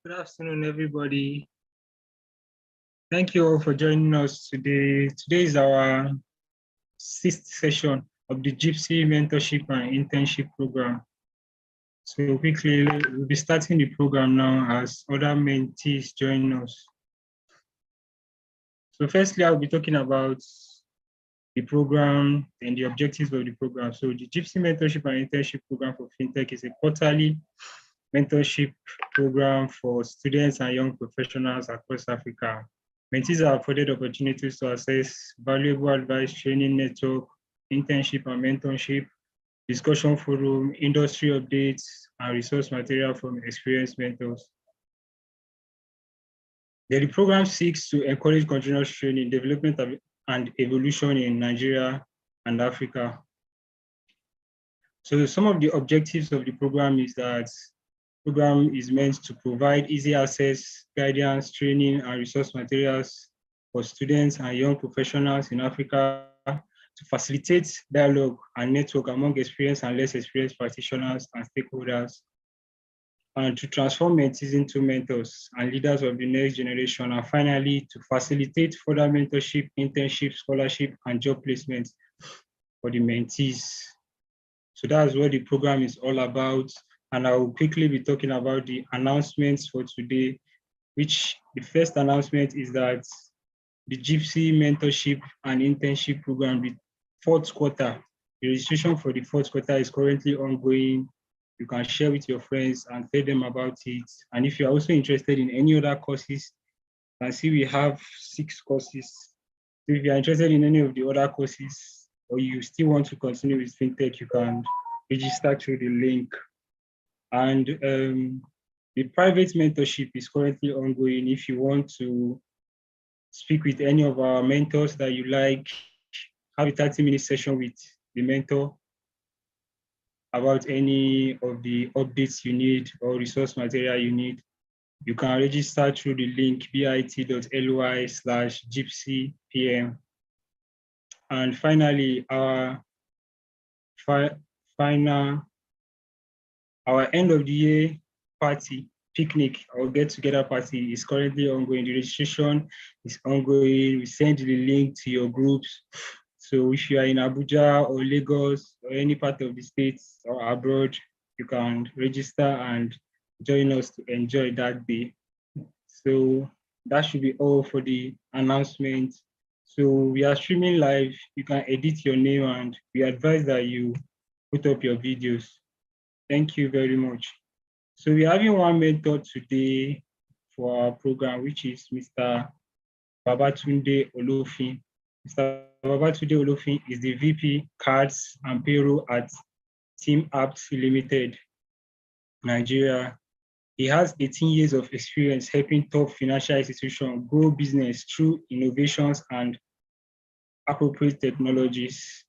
Good afternoon, everybody. Thank you all for joining us today. Today is our sixth session of the JIIPCC Mentorship and Internship program. So quickly, we'll be starting the program now as other mentees join us. So firstly, I'll be talking about the program and the objectives of the program. So the JIIPCC Mentorship and Internship program for Fintech is a quarterly mentorship program for students and young professionals across Africa. Mentees are afforded opportunities to access valuable advice, training network, internship and mentorship, discussion forum, industry updates, and resource material from experienced mentors. The program seeks to encourage continuous training, development, and evolution in Nigeria and Africa. So some of the objectives of the program is that the program is meant to provide easy access, guidance, training, and resource materials for students and young professionals in Africa to facilitate dialogue and network among experienced and less experienced practitioners and stakeholders, and to transform mentees into mentors and leaders of the next generation, and finally, to facilitate further mentorship, internship, scholarship, and job placements for the mentees. So that's what the program is all about. And I will quickly be talking about the announcements for today, which the first announcement is that the JIIPCC Mentorship and Internship program, the fourth quarter, the registration for the fourth quarter is currently ongoing. You can share with your friends and tell them about it. And if you're also interested in any other courses, you can see we have 6 courses. So if you're interested in any of the other courses, or you still want to continue with FinTech, you can register through the link. And the private mentorship is currently ongoing. If you want to speak with any of our mentors that you like, have a 30-minute session with the mentor about any of the updates you need or resource material you need, you can register through the link bit.ly/JIIPCCPM. And finally, our end of the year party, picnic or get together party is currently ongoing. The registration is ongoing. We send the link to your groups. So if you are in Abuja or Lagos or any part of the states or abroad, you can register and join us to enjoy that day. So that should be all for the announcement. So we are streaming live. You can edit your name and we advise that you put up your videos. Thank you very much. So we're having one mentor today for our program, which is Mr. Babatunde Olofin. Mr. Babatunde Olofin is the VP Cards and Payroll at Team Apps Limited, Nigeria. He has 18 years of experience helping top financial institutions grow business through innovations and appropriate technologies.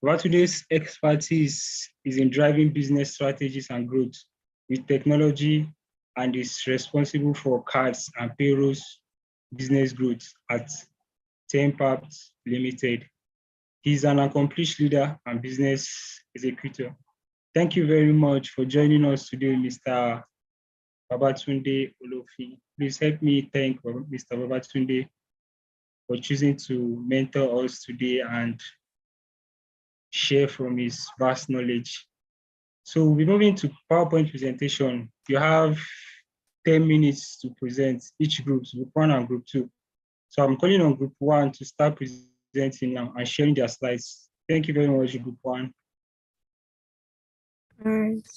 Babatunde's expertise is in driving business strategies and growth with technology, and is responsible for cards and payrolls business growth at Tempapt Limited. He's an accomplished leader and business executor. Thank you very much for joining us today, Mr. Babatunde Olofin. Please help me thank Mr. Babatunde for choosing to mentor us today and share from his vast knowledge. So we're moving to PowerPoint presentation. You have 10 minutes to present each group, group 1 and group 2. So I'm calling on group 1 to start presenting now and sharing their slides. Thank you very much, group 1. All right.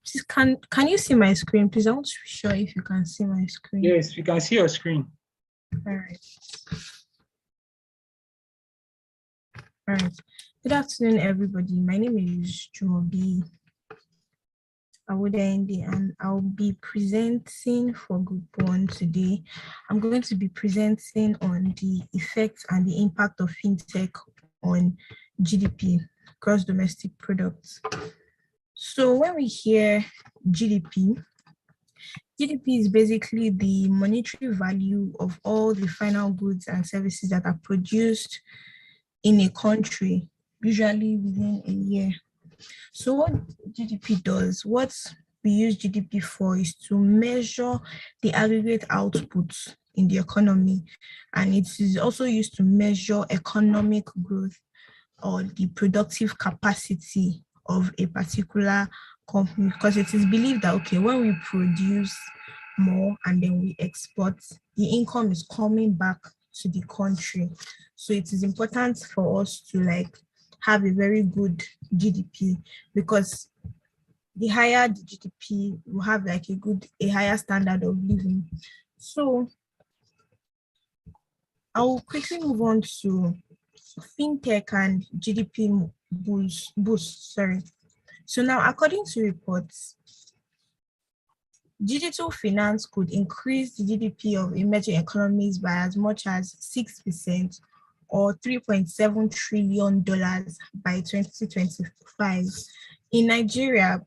Please, can you see my screen? Please, I want to be sure if you can see my screen. Yes, we can see your screen. All right. All right. Good afternoon, everybody. My name is Jumobi Awodende, and I'll be presenting for Group 1 today. I'm going to be presenting on the effects and the impact of FinTech on GDP, gross domestic products. So when we hear GDP is basically the monetary value of all the final goods and services that are produced in a country, usually within a year. So what GDP does, what we use GDP for is to measure the aggregate output in the economy, and it is also used to measure economic growth or the productive capacity of a particular company, because it is believed that, okay, when we produce more and then we export, the income is coming back to the country. So it is important for us to like have a very good GDP, because the higher the GDP, will have like a higher standard of living. So I will quickly move on to fintech and GDP boost. Sorry. So now, according to reports, digital finance could increase the GDP of emerging economies by as much as 6% or $3.7 trillion by 2025. In Nigeria,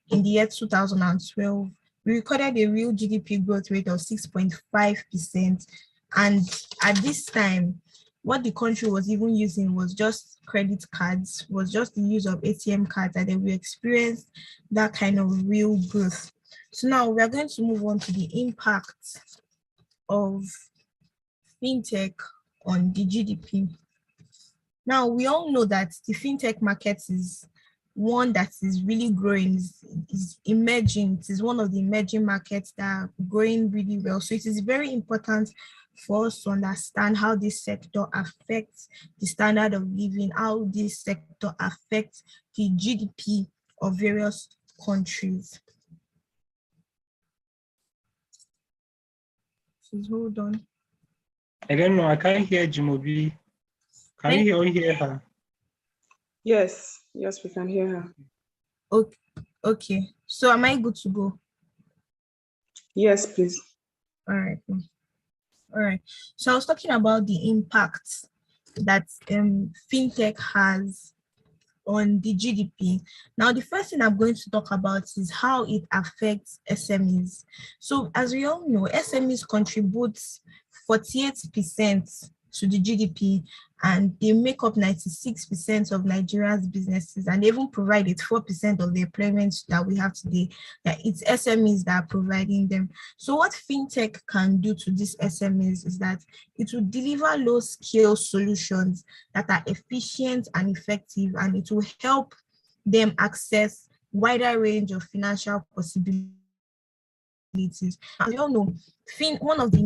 in the year 2012, we recorded a real GDP growth rate of 6.5%. And at this time, what the country was even using was just credit cards, was just the use of ATM cards, and then we experienced that kind of real growth. So now we are going to move on to the impact of fintech on the GDP. Now, we all know that the fintech market is one that is really growing, is emerging. It is one of the emerging markets that are growing really well. So it is very important for us to understand how this sector affects the standard of living, how this sector affects the GDP of various countries. Please hold on. I don't know. I can't hear Jimobi. Can you hear her? Yes, we can hear her. Okay. So am I good to go? Yes, please. All right. So I was talking about the impact that fintech has on the GDP. Now, the first thing I'm going to talk about is how it affects SMEs. So as we all know, SMEs contribute 48% to the GDP, and they make up 96% of Nigeria's businesses, and they even provide 4% of the employment that we have today. That it's SMEs that are providing them. So what fintech can do to these SMEs is that it will deliver low-scale solutions that are efficient and effective, and it will help them access wider range of financial possibilities. As we all know, one of the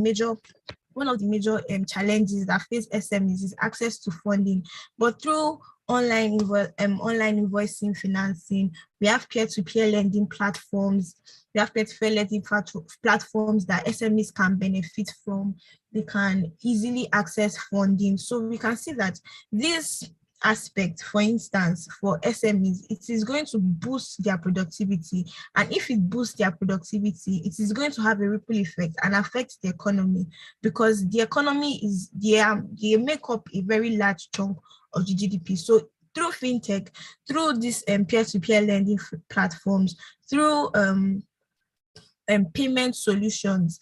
major challenges that face SMEs is access to funding. But through online invoicing financing, we have peer-to-peer lending platforms. We have peer-to-peer lending platforms that SMEs can benefit from. They can easily access funding. So we can see that this aspect, for instance, for SMEs, it is going to boost their productivity. And if it boosts their productivity, it is going to have a ripple effect and affect the economy, because the economy is, they make up a very large chunk of the GDP. So through fintech, through these peer-to-peer lending platforms, through payment solutions,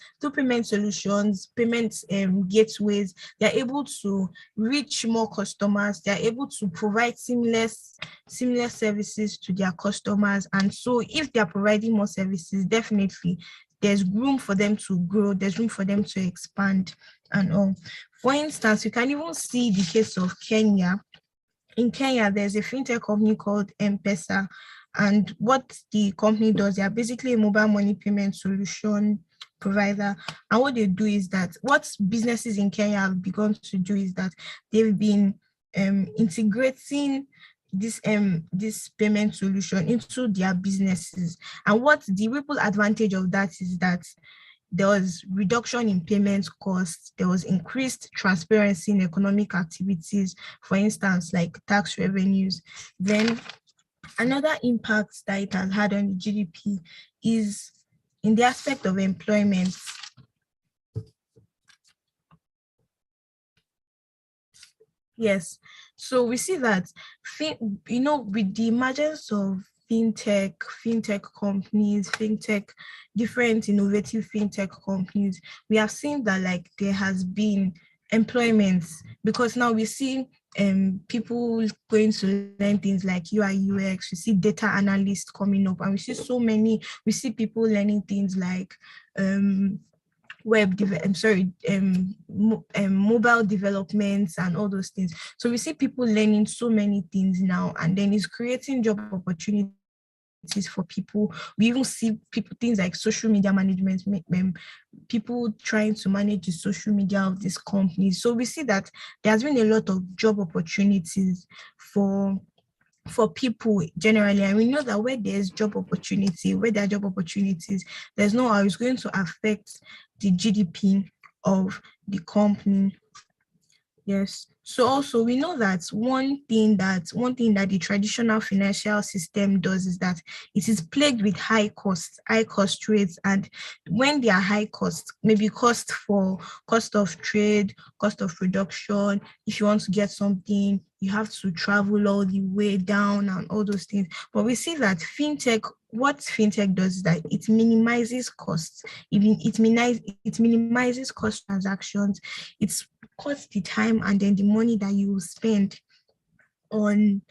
payment gateways, they're able to reach more customers. They're able to provide seamless services to their customers. And so if they're providing more services, definitely there's room for them to grow, there's room for them to expand and all. For instance, you can even see the case of Kenya. In Kenya, there's a fintech company called M-Pesa. And what the company does, they are basically a mobile money payment solution provider. And what they do is that, what businesses in Kenya have begun to do is that they've been integrating this payment solution into their businesses. And what the ripple advantage of that is that there was reduction in payment costs, there was increased transparency in economic activities, for instance, like tax revenues. Then another impact that it has had on the GDP is in the aspect of employment. Yes, so we see that, with the emergence of fintech companies, different innovative fintech companies, we have seen that like there has been employment, because now we see people going to learn things like UI UX. We see data analysts coming up, and we see we see people learning things like mobile developments and all those things. So we see people learning so many things now, and then it's creating job opportunities for people. We even see people, things like social media management, people trying to manage the social media of these companies. So we see that there's been a lot of job opportunities for people generally. And we know that where there are job opportunities, there's no how it's going to affect the GDP of the company. Yes. So also we know that one thing that the traditional financial system does is that it is plagued with high cost rates. And when they are high costs, maybe cost of trade, cost of production, if you want to get something, you have to travel all the way down and all those things. But we see that what fintech does is that it minimizes costs. It minimizes cost transactions. It's cuts the time and then the money that you will spend on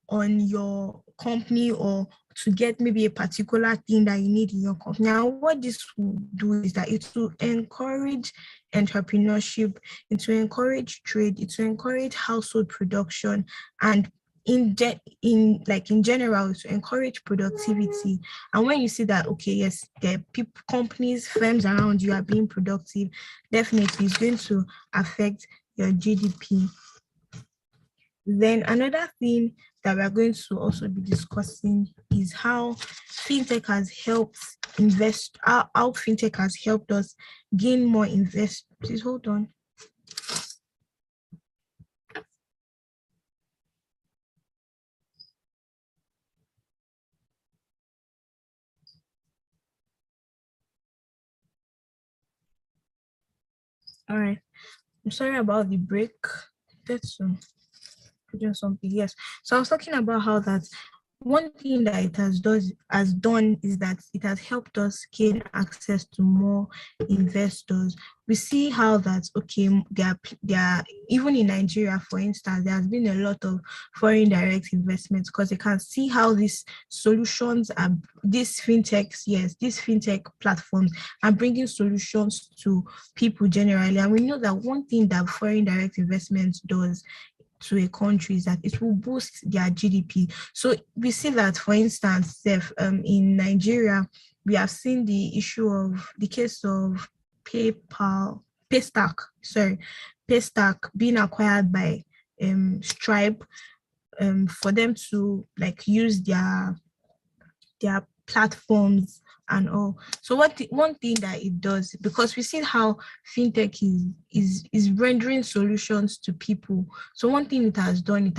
your company, or to get maybe a particular thing that you need in your company. Now, what this will do is that it will encourage entrepreneurship, it will encourage trade, it will encourage household production, and in general, to encourage productivity. And when you see that, okay, yes, there are people, companies, firms around you are being productive, definitely it's going to affect your GDP. Then another thing that we're going to also be discussing is how fintech has helped how fintech has helped us gain more invest. Please hold on. All right. I'm sorry about the break. That's just something. Yes. So I was talking about how that one thing that it has done is that it has helped us gain access to more investors. We see how that, okay, there are even in Nigeria, for instance, there has been a lot of foreign direct investments, because they can see how these solutions are, these fintech platforms are bringing solutions to people generally. And we know that one thing that foreign direct investments does to a country is that it will boost their GDP. So we see that, for instance, in Nigeria, we have seen the case of Paystack being acquired by Stripe, for them to use their platforms and all. So one thing that it does, because we see how fintech is rendering solutions to people. So one thing it has done,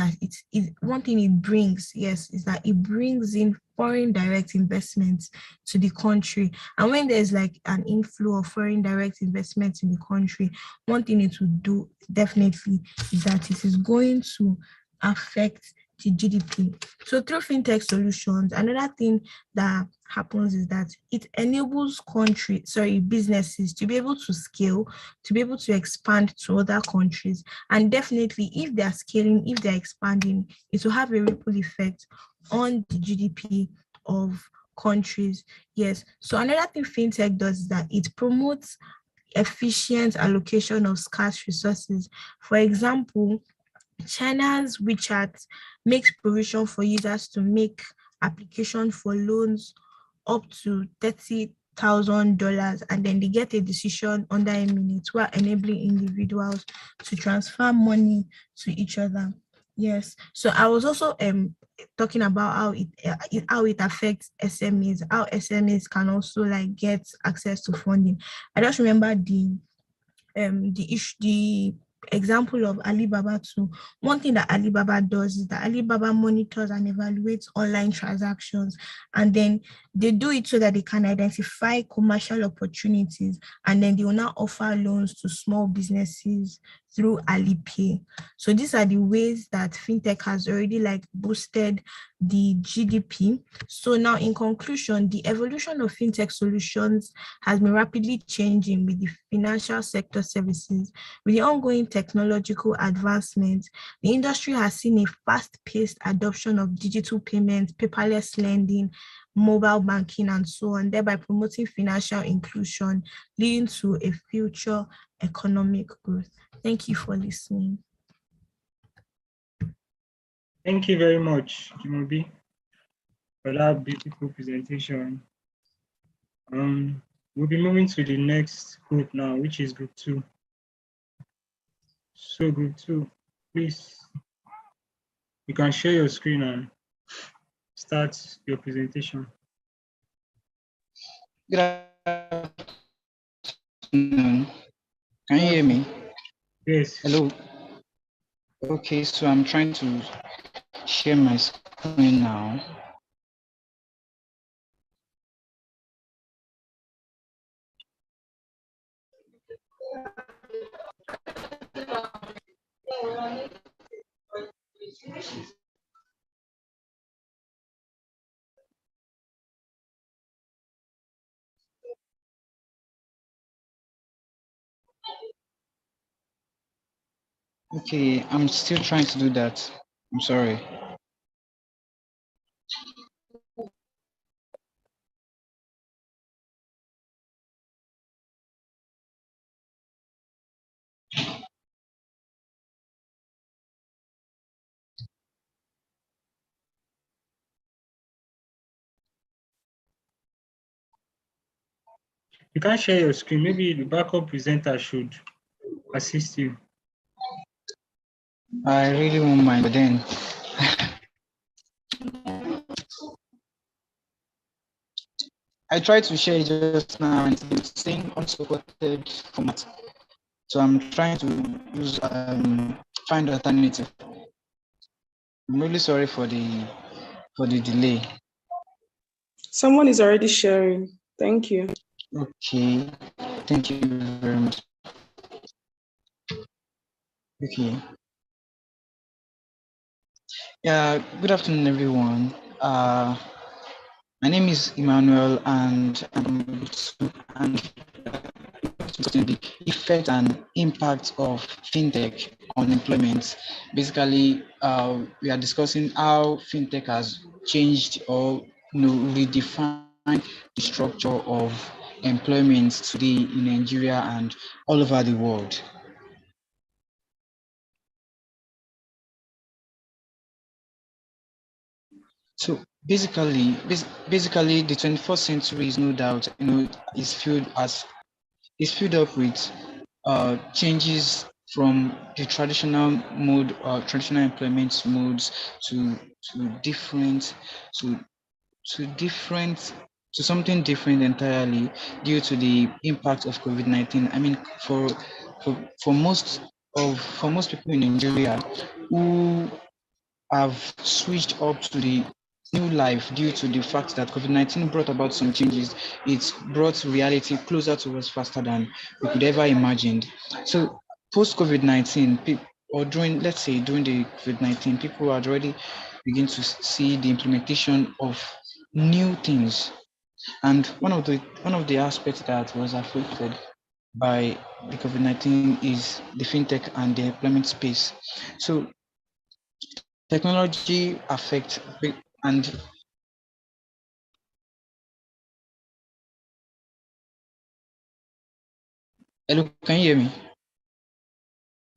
one thing it brings, yes, is that it brings in foreign direct investments to the country. And when there's an inflow of foreign direct investments in the country, one thing it will do definitely is that it is going to affect the GDP. So through fintech solutions, another thing that happens is that it enables businesses to be able to scale, to be able to expand to other countries. And definitely, if they're scaling, if they're expanding, it will have a ripple effect on the GDP of countries. Yes. So another thing fintech does is that it promotes efficient allocation of scarce resources. For example, China's WeChat makes provision for users to make application for loans up to $30,000, and then they get a decision under a minute, while enabling individuals to transfer money to each other. Yes. So I was also talking about how it affects SMEs, how SMEs can also get access to funding. I just remember the example of Alibaba too. One thing that Alibaba does is that Alibaba monitors and evaluates online transactions, and then they do it so that they can identify commercial opportunities, and then they will now offer loans to small businesses through Alipay. So these are the ways that fintech has already boosted the GDP. So now in conclusion, the evolution of fintech solutions has been rapidly changing with the financial sector services. With the ongoing technological advancements, the industry has seen a fast-paced adoption of digital payments, paperless lending, mobile banking, and so on, thereby promoting financial inclusion, leading to a future economic growth. Thank you for listening. Thank you very much, Jimobi, for that beautiful presentation. We'll be moving to the next group now, which is group 2. So group 2, please, you can share your screen and start your presentation. Good afternoon. Can you hear me? Yes. Hello. Okay, so I'm trying to share my screen now. Okay, I'm still trying to do that. I'm sorry. You can't share your screen. Maybe the backup presenter should assist you. I really won't mind, but then I tried to share it just now and it's saying unsupported format. So I'm trying to use find alternative. I'm really sorry for the delay. Someone is already sharing. Thank you. Okay, thank you very much. Okay. Yeah, good afternoon, everyone. My name is Emmanuel, and the effect and impact of fintech on employment. Basically, we are discussing how fintech has changed or redefined the structure of employment today in Nigeria and all over the world. So basically, the 21st century is no doubt, is filled up with changes from the traditional mode, traditional employment modes to different to different to something different entirely due to the impact of COVID-19. I mean, for most people in Nigeria who have switched up to the new life due to the fact that COVID-19 brought about some changes. It's brought reality closer to us faster than we could ever imagined. So post COVID-19, or during the COVID-19, people had already begin to see the implementation of new things. And one of the aspects that was affected by the COVID-19 is the fintech and the employment space. So technology affect and hello, can you hear me?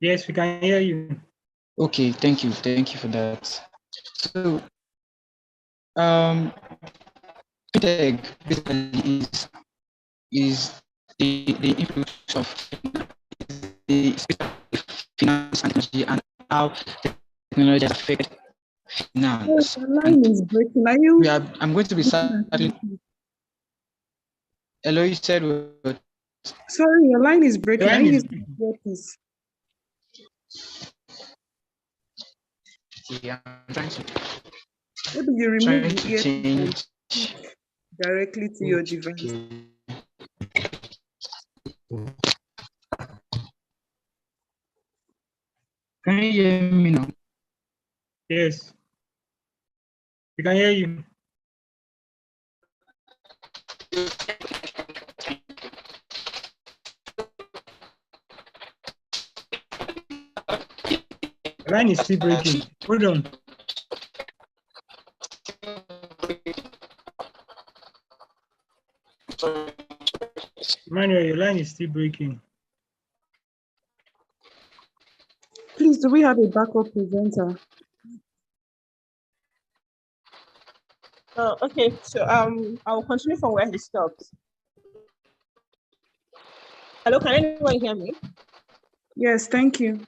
Yes, we can hear you. Okay, thank you for that. So fintech basically is the influence of the finance and technology and how technology has affected finance. Your line is breaking. Are you? I'm going to be starting. Hello, you said what? Sorry, your line is breaking. Line Are you is using earpiece? Yeah, I'm trying to Maybe you remove the earpiece and speak directly to your device. Can you hear me now? Yes, we can hear you. The line is still breaking. Hold on. Manuel, your line is still breaking. Please, do we have a backup presenter? Okay, so I will continue from where he stopped. Hello, can anyone hear me? Yes, thank you.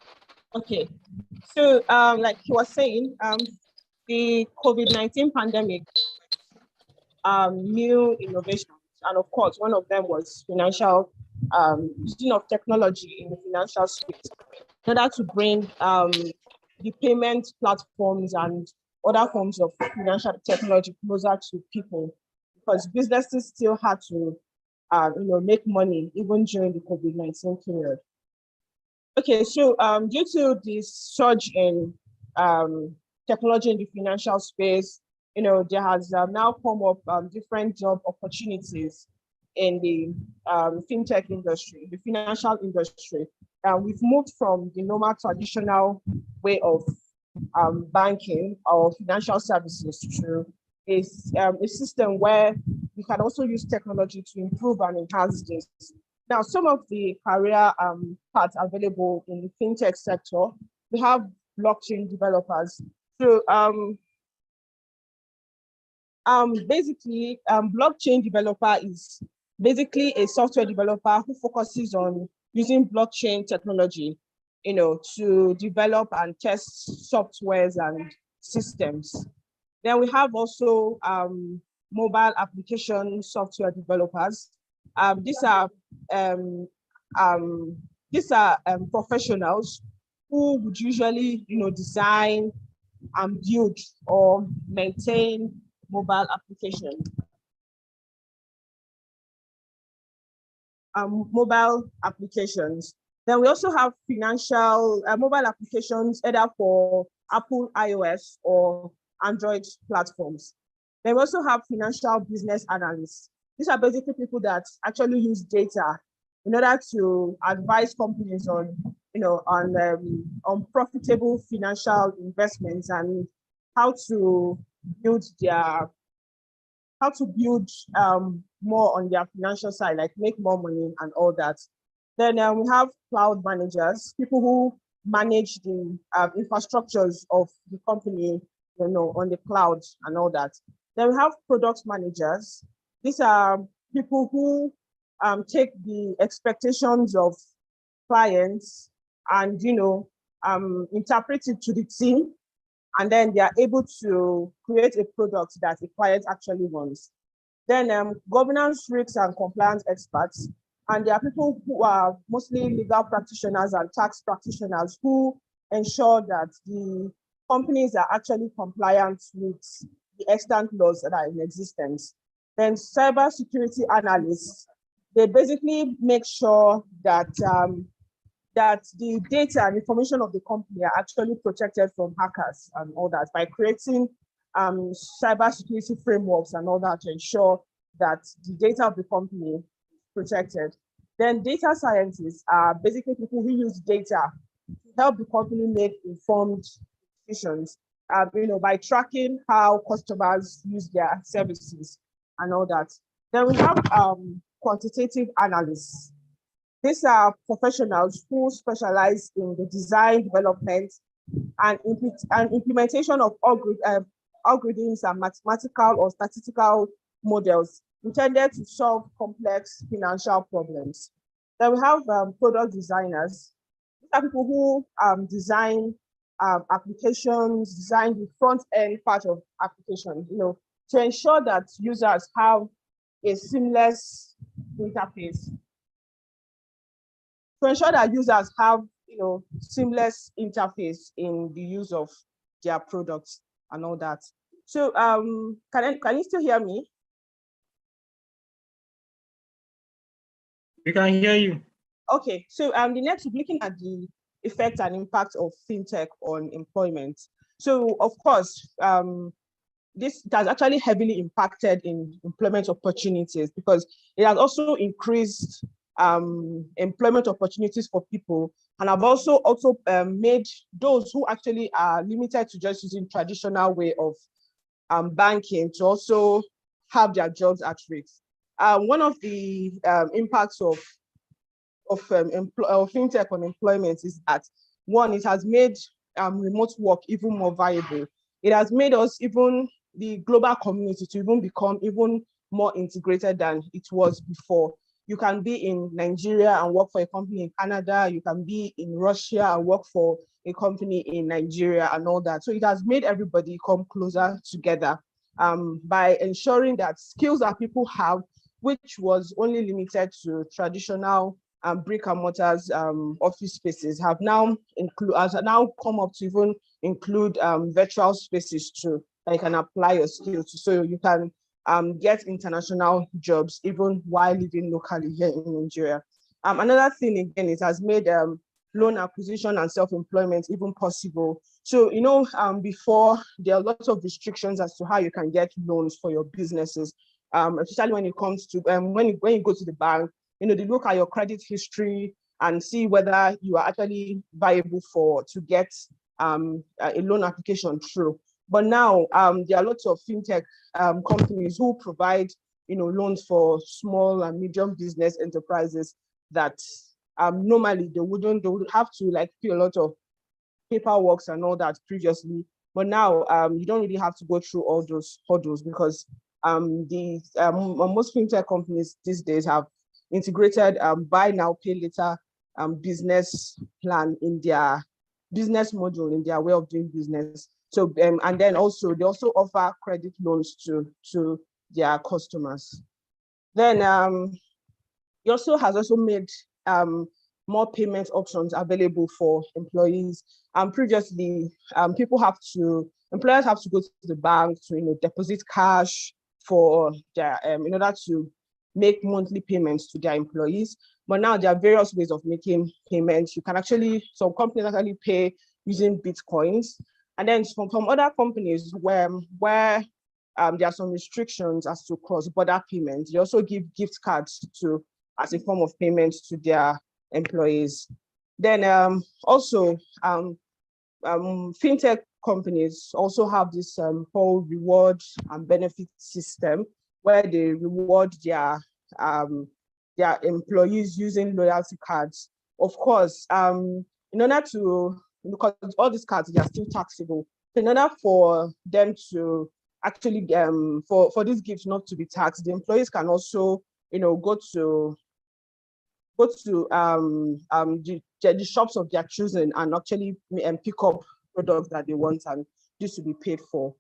Okay, so like he was saying, the COVID-19 pandemic, new innovations, and of course, one of them was financial, using of technology in the financial space in order to bring the payment platforms and other forms of financial technology closer to people, because businesses still had to make money even during the COVID-19 period. Okay, so due to this surge in technology in the financial space, there has now come up different job opportunities in the fintech industry, the financial industry. We've moved from the normal traditional way of banking or financial services to a system where we can also use technology to improve and enhance this. Now, some of the career paths available in the fintech sector, we have blockchain developers. So basically, blockchain developer is basically a software developer who focuses on using blockchain technology, to develop and test softwares and systems. Then we have also mobile application software developers. These are professionals who would usually, design and build or maintain mobile applications. Mobile applications. Then we also have financial mobile applications either for Apple iOS or Android platforms. Then we also have financial business analysts. These are basically people that actually use data in order to advise companies on, on profitable financial investments and how to build more on their financial side, like make more money and all that. Then we have cloud managers, people who manage the infrastructures of the company, on the cloud and all that. Then we have product managers. These are people who take the expectations of clients and, interpret it to the team, and then they are able to create a product that the client actually wants. Then governance, risks, and compliance experts. And there are people who are mostly legal practitioners and tax practitioners who ensure that the companies are actually compliant with the extant laws that are in existence. Then cybersecurity analysts, they basically make sure that that the data and information of the company are actually protected from hackers and all that by creating cybersecurity frameworks and all that to ensure that the data of the company is protected. Then data scientists are basically people who use data to help the company make informed decisions, by tracking how customers use their services and all that. Then we have quantitative analysts. These are professionals who specialize in the design, development, and implementation of algorithms and mathematical or statistical models intended to solve complex financial problems. Then we have product designers. These are people who design applications, design the front end part of applications, to ensure that users have a seamless interface. To ensure that users have, seamless interface in the use of their products and all that. So can you still hear me? We can hear you. Okay, so the next, looking at the effect and impact of fintech on employment. So of course, this has actually heavily impacted in employment opportunities because it has also increased employment opportunities for people, and have also made those who actually are limited to just using traditional way of banking to also have their jobs at risk. One of the impacts of fintech on employment is that, one, it has made remote work even more viable. It has made us, even the global community, to even become even more integrated than it was before. You can be in Nigeria and work for a company in Canada. You can be in Russia and work for a company in Nigeria and all that. So it has made everybody come closer together by ensuring that skills that people have, which was only limited to traditional brick and mortars office spaces, have now come up to even include virtual spaces too, that you can apply your skills to. So you can get international jobs even while living locally here in Nigeria. Another thing, again, it has made loan acquisition and self-employment even possible. So, before, there are lots of restrictions as to how you can get loans for your businesses, especially when it comes to, when you go to the bank, they look at your credit history and see whether you are actually viable to get a loan application through. But now there are lots of fintech companies who provide, loans for small and medium business enterprises that normally they would have to fill a lot of paperwork and all that previously. But now you don't really have to go through all those hurdles because most fintech companies these days have integrated buy now, pay later business plan in their business module, in their way of doing business. So, and then also, they also offer credit loans to their customers. Then it also has made more payment options available for employees. Previously, employers have to go to the bank to deposit cash for their in order to make monthly payments to their employees. But now there are various ways of making payments. You can actually, some companies actually pay using Bitcoins. And then from other companies where there are some restrictions as to cross-border payments, they also give gift cards as a form of payment to their employees. Then also, fintech companies also have this whole reward and benefit system where they reward their employees using loyalty cards. Of course, in order to, because all these cards, they are still taxable. So in order for them to actually, for these gifts not to be taxed, the employees can also, go to the shops of their choosing and actually pick up products that they want and this to be paid for.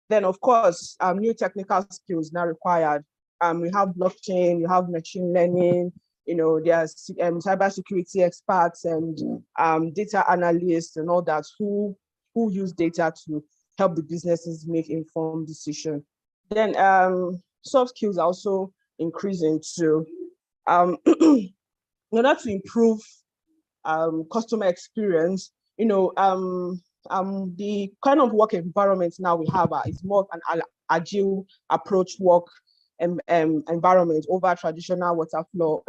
Then, of course, new technical skills now required. We have blockchain, you have machine learning, there's cybersecurity experts and data analysts and all that who use data to help the businesses make informed decisions. Then soft skills are also increasing too. In order to improve customer experience, the kind of work environment now we have is more of an agile approach work environment over traditional waterfall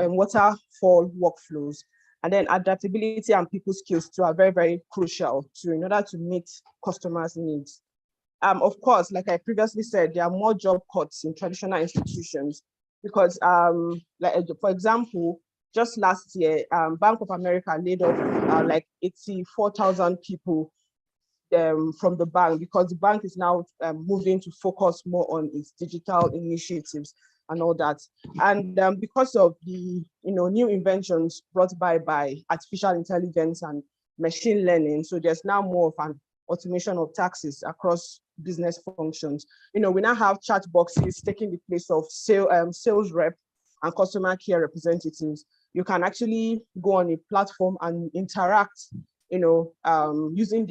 workflows. And then adaptability and people skills too are very, very crucial in order to meet customers' needs. Of course, like I previously said, there are more job cuts in traditional institutions because, for example, just last year, Bank of America laid off 84,000 people from the bank because the bank is now moving to focus more on its digital initiatives and all that. And because of the new inventions brought by artificial intelligence and machine learning, so there's now more of an automation of taxes across business functions. We now have chat boxes taking the place of sales rep and customer care representatives. You can actually go on a platform and interact using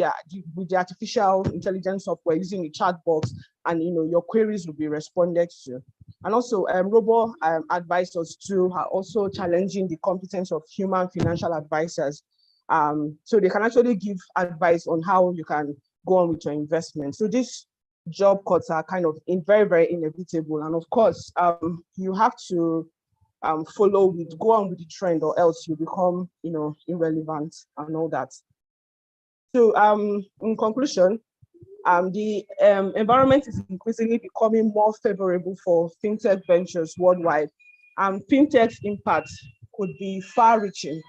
with the artificial intelligence software, using the chat box, and your queries will be responded to. And also robo advisors too are also challenging the competence of human financial advisors. So they can actually give advice on how you can go on with your investment. So these job cuts are kind of very, very inevitable. And of course, you have to go on with the trend, or else you become, irrelevant and all that. So in conclusion, the environment is increasingly becoming more favorable for fintech ventures worldwide. Fintech's impact could be far-reaching.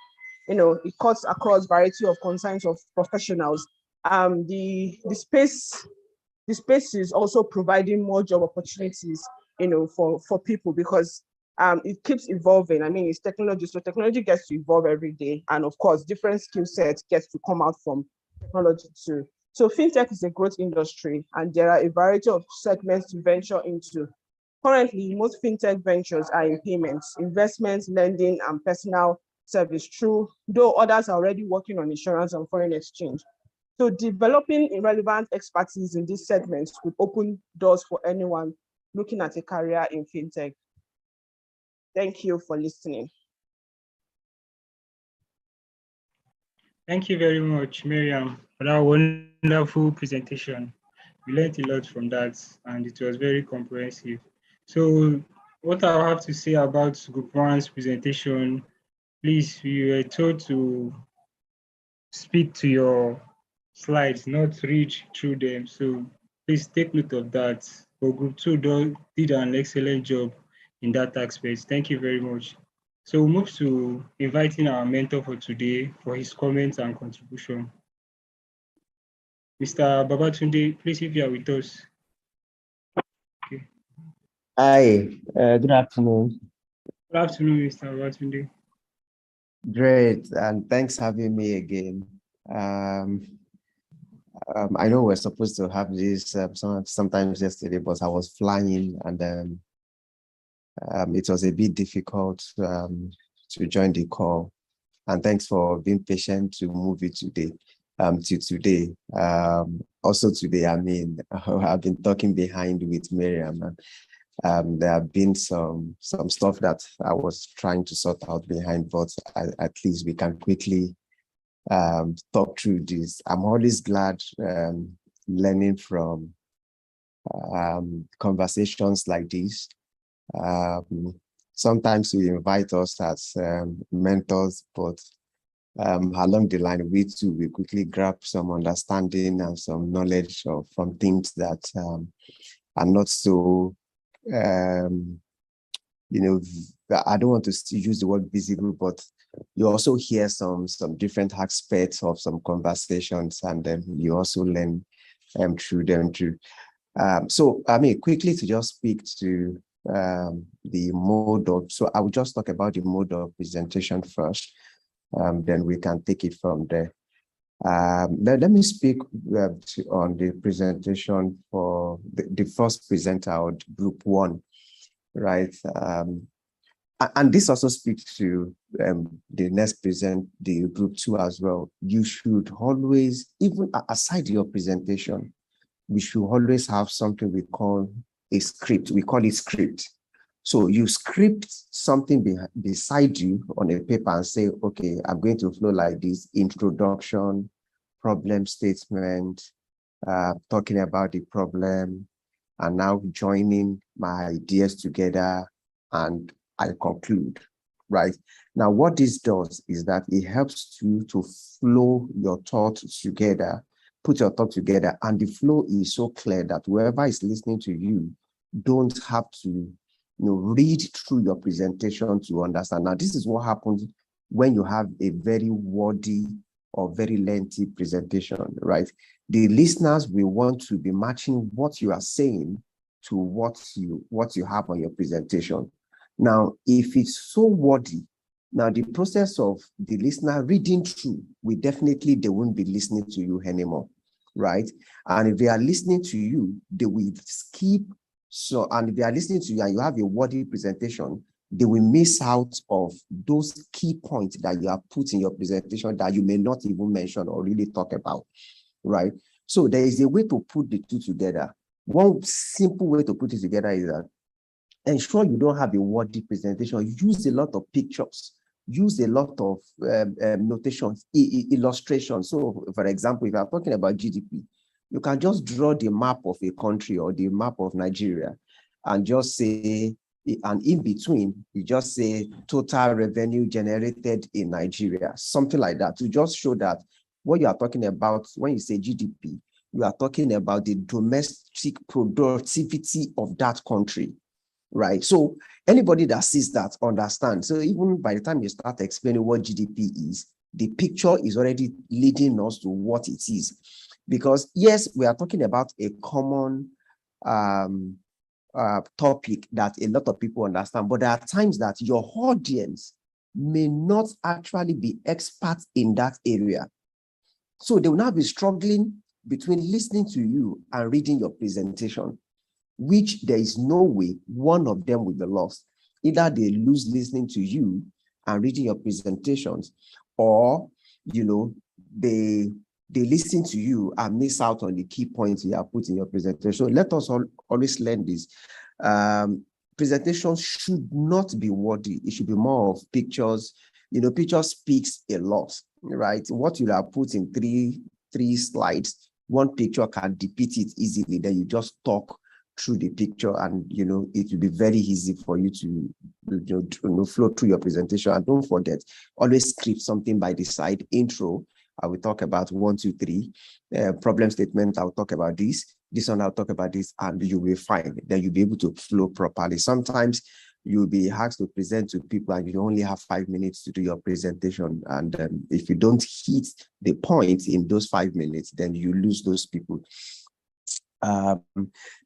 It cuts across variety of concerns of professionals. The space is also providing more job opportunities, for people, because it keeps evolving. I mean, it's technology, so technology gets to evolve every day, and of course, different skill sets gets to come out from technology too. So fintech is a growth industry, and there are a variety of segments to venture into. Currently, most fintech ventures are in payments, investments, lending, and personal service, through though others are already working on insurance and foreign exchange. So developing relevant expertise in these segments would open doors for anyone looking at a career in fintech. Thank you for listening. Thank you very much, Miriam, for that wonderful presentation. We learned a lot from that, and it was very comprehensive. So what I have to say about Group 1's presentation, please, we were told to speak to your slides, not read through them. So please take note of that. But Group 2 did an excellent job in that aspect. Thank you very much. So we'll move to inviting our mentor for today for his comments and contribution. Mr. Babatunde, please, if you are with us. Okay. Hi, good afternoon. Good afternoon, Mr. Babatunde. Great, and thanks for having me again. I know we're supposed to have this sometimes yesterday, but I was flying, and it was a bit difficult to join the call. And thanks for being patient to move it today. To today. Also today, I mean, I've been talking behind with Miriam, and there have been some stuff that I was trying to sort out behind, but at least we can quickly talk through this. I'm always glad learning from conversations like this. Sometimes you invite us as mentors, but along the line, we too will quickly grab some understanding and some knowledge from things that are not so, I don't want to use the word visible, but you also hear some different aspects of some conversations, and then you also learn through them too. So, I mean, quickly to just speak to the mode of, so I will just talk about the mode of presentation first, then we can take it from there. Let me speak on the presentation for the first presenter of Group 1, right? And this also speaks to the next the Group 2 as well. You should always, even aside your presentation, we should always have something we call a script. We call it script. So you script something beside you on a paper and say, okay, I'm going to flow like this: introduction, problem statement, talking about the problem, and now joining my ideas together, and I conclude, right? Now, what this does is that it helps you to flow your thoughts together, put your thoughts together, and the flow is so clear that whoever is listening to you don't have to read through your presentation to understand. Now, this is what happens when you have a very wordy or very lengthy presentation, right? The listeners will want to be matching what you are saying to what you have on your presentation. Now, if it's so wordy, now the process of the listener reading through, they won't be listening to you anymore, right? And if they are listening to you, they will skip. So, and if they are listening to you and you have a wordy presentation, they will miss out of those key points that you have put in your presentation that you may not even mention or really talk about, right? So there is a way to put the two together. One simple way to put it together is that ensure you don't have a wordy presentation. Use a lot of pictures use a lot of notations, illustrations. So, for example, if you are talking about GDP, you can just draw the map of a country or the map of Nigeria and just say, and in between, you just say total revenue generated in Nigeria, something like that, to just show that what you are talking about when you say GDP, you are talking about the domestic productivity of that country, right? So anybody that sees that understands. So even by the time you start explaining what GDP is, the picture is already leading us to what it is. Because yes, we are talking about a common topic that a lot of people understand, but there are times that your audience may not actually be experts in that area. So they will now be struggling between listening to you and reading your presentation, which there is no way one of them will be lost. Either they lose listening to you and reading your presentations, or they listen to you and miss out on the key points you have put in your presentation. So let us always learn this. Presentations should not be wordy. It should be more of pictures. Picture speaks a lot, right? What you have put in three slides, one picture can depict it easily. Then you just talk through the picture, and it will be very easy for you to flow through your presentation. And don't forget, always script something by the side. Intro, I will talk about 1, 2, 3. Problem statement, I'll talk about this. This one, I'll talk about this, and you will find. Then you'll be able to flow properly. Sometimes you'll be asked to present to people and you only have 5 minutes to do your presentation. And if you don't hit the point in those 5 minutes, then you lose those people.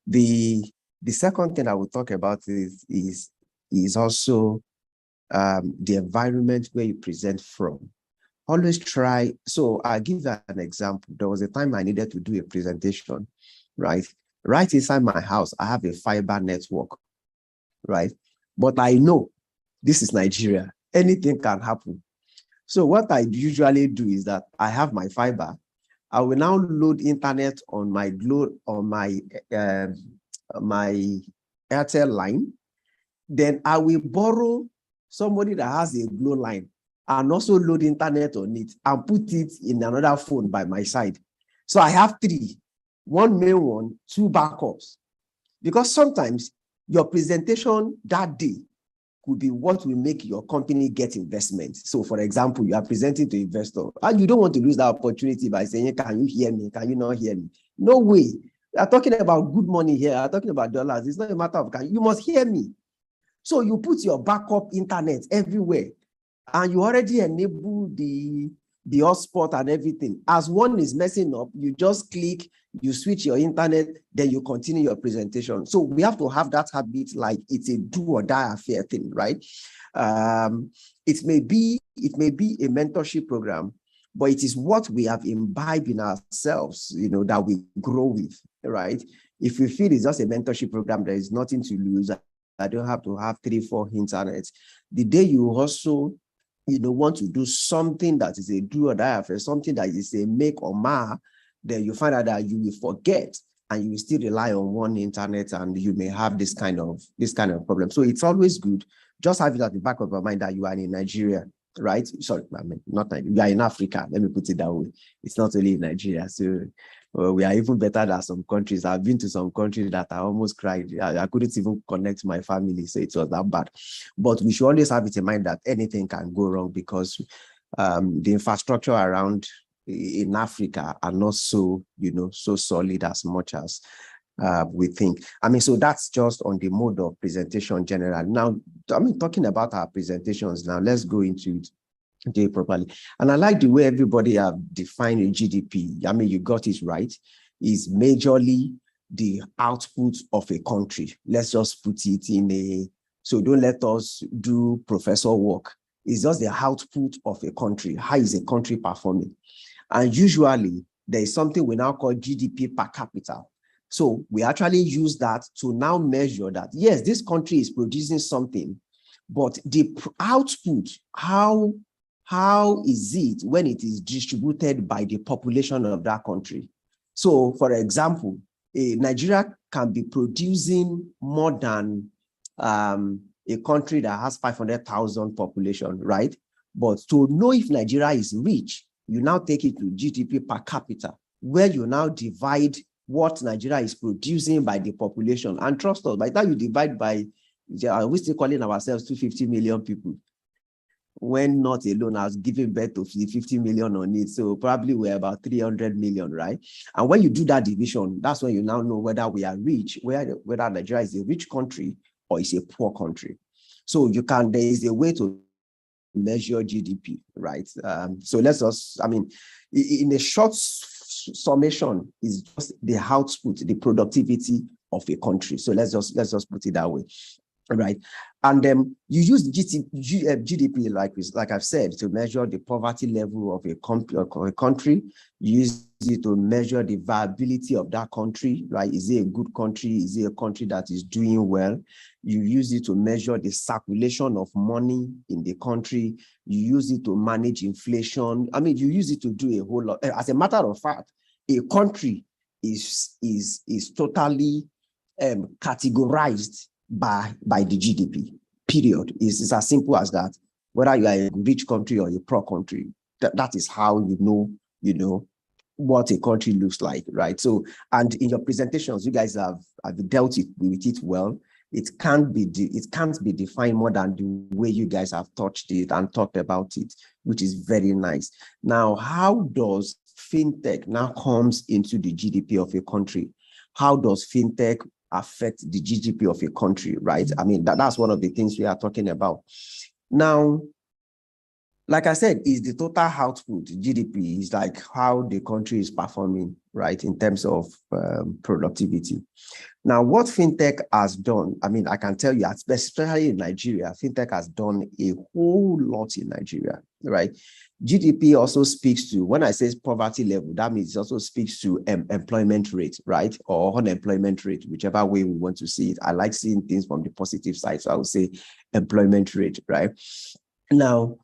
The second thing I will talk about is also the environment where you present from. Always try. So I'll give you an example. There was a time I needed to do a presentation, right? Right inside my house, I have a fiber network, right? But I know this is Nigeria. Anything can happen. So what I usually do is that I have my fiber. I will now load internet on my my Airtel line. Then I will borrow somebody that has a Glo line and also load internet on it and put it in another phone by my side. So I have 3, 1 main one, 2 backups. Because sometimes your presentation that day could be what will make your company get investment. So for example, you are presenting to investor and you don't want to lose that opportunity by saying, can you hear me? Can you not hear me? No way. We are talking about good money here. We are talking about dollars. It's not a matter of you must hear me. So you put your backup internet everywhere and you already enable the hotspot and everything. As one is messing up, you just click, you switch your internet, then you continue your presentation. So we have to have that habit, like it's a do or die affair thing, right? It may be a mentorship program, but it is what we have imbibed in ourselves, that we grow with, right? If we feel it's just a mentorship program, there is nothing to lose. I don't have to have 3, 4 internets. The day you also want to do something that is a do or die affair, something that is a make or mar, then you find out that you will forget and you will still rely on one internet, and you may have this kind of problem. So it's always good. Just have it at the back of your mind that you are in Nigeria, right? Sorry, not Nigeria. You are in Africa. Let me put it that way. It's not only in Nigeria. So we are even better than some countries. I've been to some countries that I almost cried. I couldn't even connect my family, so it was that bad. But we should always have it in mind that anything can go wrong, because the infrastructure around in Africa are not so, so solid as much as we think. So that's just on the mode of presentation general. Now, talking about our presentations now, let's go into it properly. And I like the way everybody have defined a GDP. You got it right. Is majorly the output of a country. Let's just put it in so don't let us do professor work. It's just the output of a country. How is a country performing? And usually there is something we now call GDP per capita. So we actually use that to now measure that, yes, this country is producing something, but the output, how is it when it is distributed by the population of that country? So for example, Nigeria can be producing more than a country that has 500,000 population, right? But to know if Nigeria is rich, you now take it to GDP per capita, where you now divide what Nigeria is producing by the population. And trust us, by the time you divide by, we're still calling ourselves 250 million people, when not alone has given birth to 50 million on it. So probably we're about 300 million, right? And when you do that division, that's when you now know whether we are rich, whether Nigeria is a rich country or is a poor country. So there is a way to measure GDP, right? So let's just, in a short summation, is just the output, the productivity of a country. So let's just put it that way. Right, and you use GDP, like I've said, to measure the poverty level of a country. You use it to measure the viability of that country. Right, is it a good country? Is it a country that is doing well? You use it to measure the circulation of money in the country. You use it to manage inflation. You use it to do a whole lot. As a matter of fact, a country is totally categorized by the GDP, period. It's as simple as that. Whether you are a rich country or a poor country, that is how you know what a country looks like, right? So, and in your presentations, you guys have dealt with it well. It can't be defined more than the way you guys have touched it and talked about it, which is very nice. Now, how does fintech now comes into the GDP of a country? How does fintech affect the GDP of a country, right? That's one of the things we are talking about. Now, like I said, is the total output, GDP, is like how the country is performing, right, in terms of productivity. Now, what fintech has done, I can tell you, especially in Nigeria, fintech has done a whole lot in Nigeria, right? GDP also speaks to, when I say poverty level, that means it also speaks to employment rate, right? Or unemployment rate, whichever way we want to see it. I like seeing things from the positive side, so I would say employment rate, right? Now,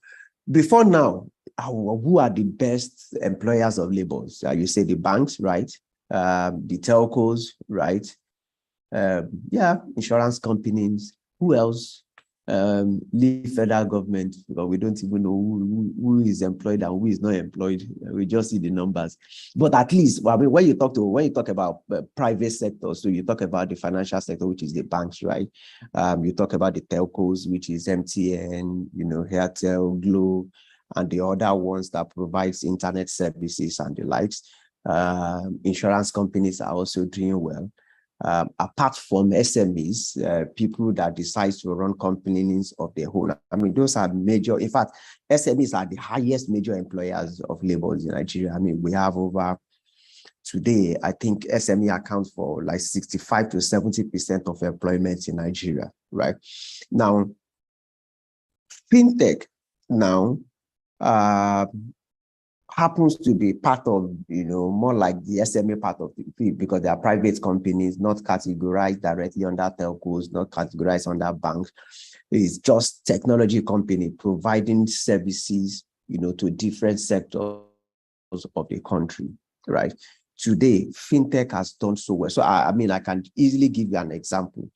before now, who are the best employers of labor? You say the banks, right? The telcos, right? Insurance companies. Who else? Leave federal government, because we don't even know who is employed and who is not employed. We just see the numbers. But at least, when you talk about private sector, so you talk about the financial sector, which is the banks, right? You talk about the telcos, which is MTN, Airtel, Glo, and the other ones that provides internet services and the likes. Insurance companies are also doing well. Apart from SMEs, people that decide to run companies of their own. Those are major. In fact, SMEs are the highest major employers of labor in Nigeria. We have over, today, I think SME accounts for like 65 to 70% of employment in Nigeria, right? Now, fintech now happens to be part of, more like the SME part of the, because they are private companies, not categorized directly under telcos, not categorized under banks. It's just technology company providing services, to different sectors of the country, right? Today, fintech has done so well. So, I can easily give you an example.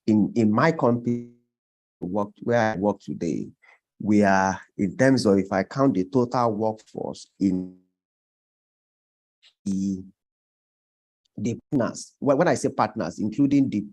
In my company, where I work today, we are, in terms of, if I count the total workforce in the partners, when I say partners, including the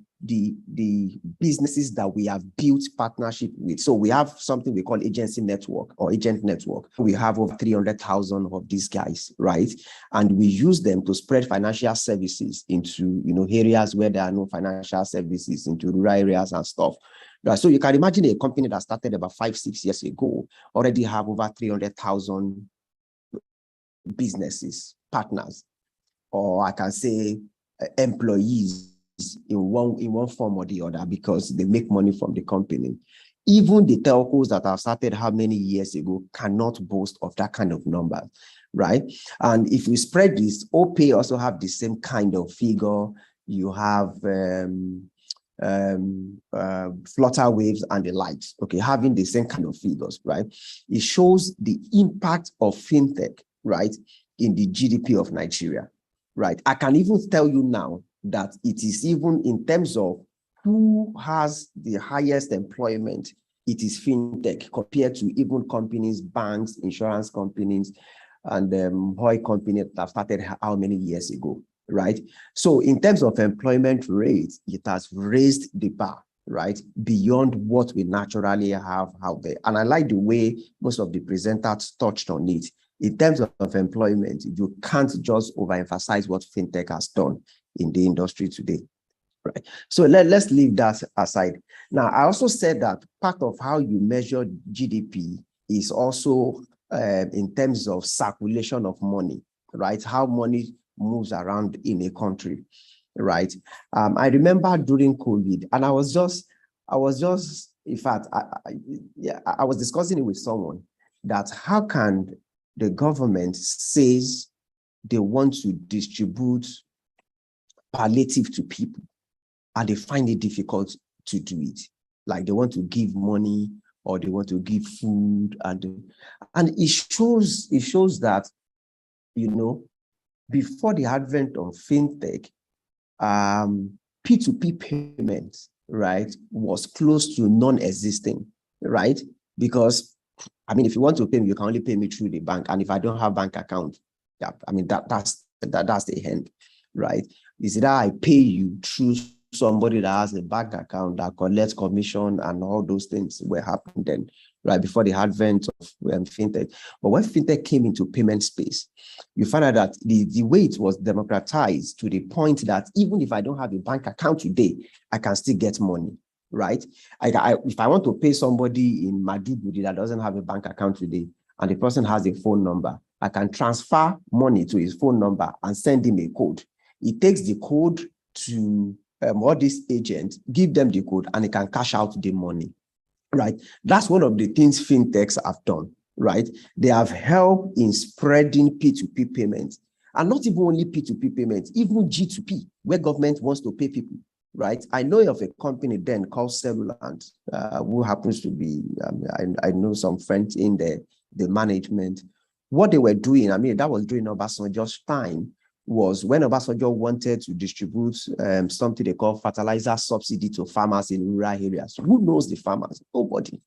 businesses that we have built partnership with. So we have something we call agency network or agent network. We have over 300,000 of these guys, right? And we use them to spread financial services into, areas where there are no financial services, into rural areas and stuff. Right. So you can imagine a company that started about 5-6 years ago already have over 300,000 businesses, partners, or I can say employees in one form or the other, because they make money from the company. Even the telcos that have started how many years ago cannot boast of that kind of number, right? And if we spread this, OPay also have the same kind of figure. You have flutter waves and the likes, okay, having the same kind of figures, right? It shows the impact of fintech, right, in the GDP of Nigeria, right? I can even tell you now that it is even in terms of who has the highest employment it is fintech compared to even companies, banks, insurance companies, and oil companies that started how many years ago, right? So in terms of employment rates, it has raised the bar, right, beyond what we naturally have out there. And I like the way most of the presenters touched on it. In terms of employment, you can't just overemphasize what fintech has done in the industry today, right? So let's leave that aside. Now, I also said that part of how you measure GDP is also in terms of circulation of money, right? How money moves around in a country, right? I remember during COVID, and I was just, in fact, I was discussing it with someone that how can the government says they want to distribute palliative to people, and they find it difficult to do it. Like they want to give money or they want to give food, and it shows that, you know, before the advent of fintech, P2P payments, right, was close to non-existing, right? Because I mean, if you want to pay me, you can only pay me through the bank, and if I don't have bank account, yeah, I mean that's the end, right? Is that I pay you through somebody that has a bank account that collects commission, and all those things were happening then, right, before the advent of fintech. But when fintech came into payment space, you find out that the way it was democratized to the point that even if I don't have a bank account today, I can still get money, right? If I want to pay somebody in Maduguri that doesn't have a bank account today, and the person has a phone number, I can transfer money to his phone number and send him a code. It takes the code to all these agents, give them the code, and they can cash out the money, right? That's one of the things fintechs have done, right? They have helped in spreading P2P payments, and not even only P2P payments, even G2P, where government wants to pay people, right? I know of a company then called Cellulant, who happens to be, I know some friends in the management. What they were doing, I mean, that was during Obasanjo's time, was when Obasanjo wanted to distribute something they call fertilizer subsidy to farmers in rural areas. Who knows the farmers? Nobody,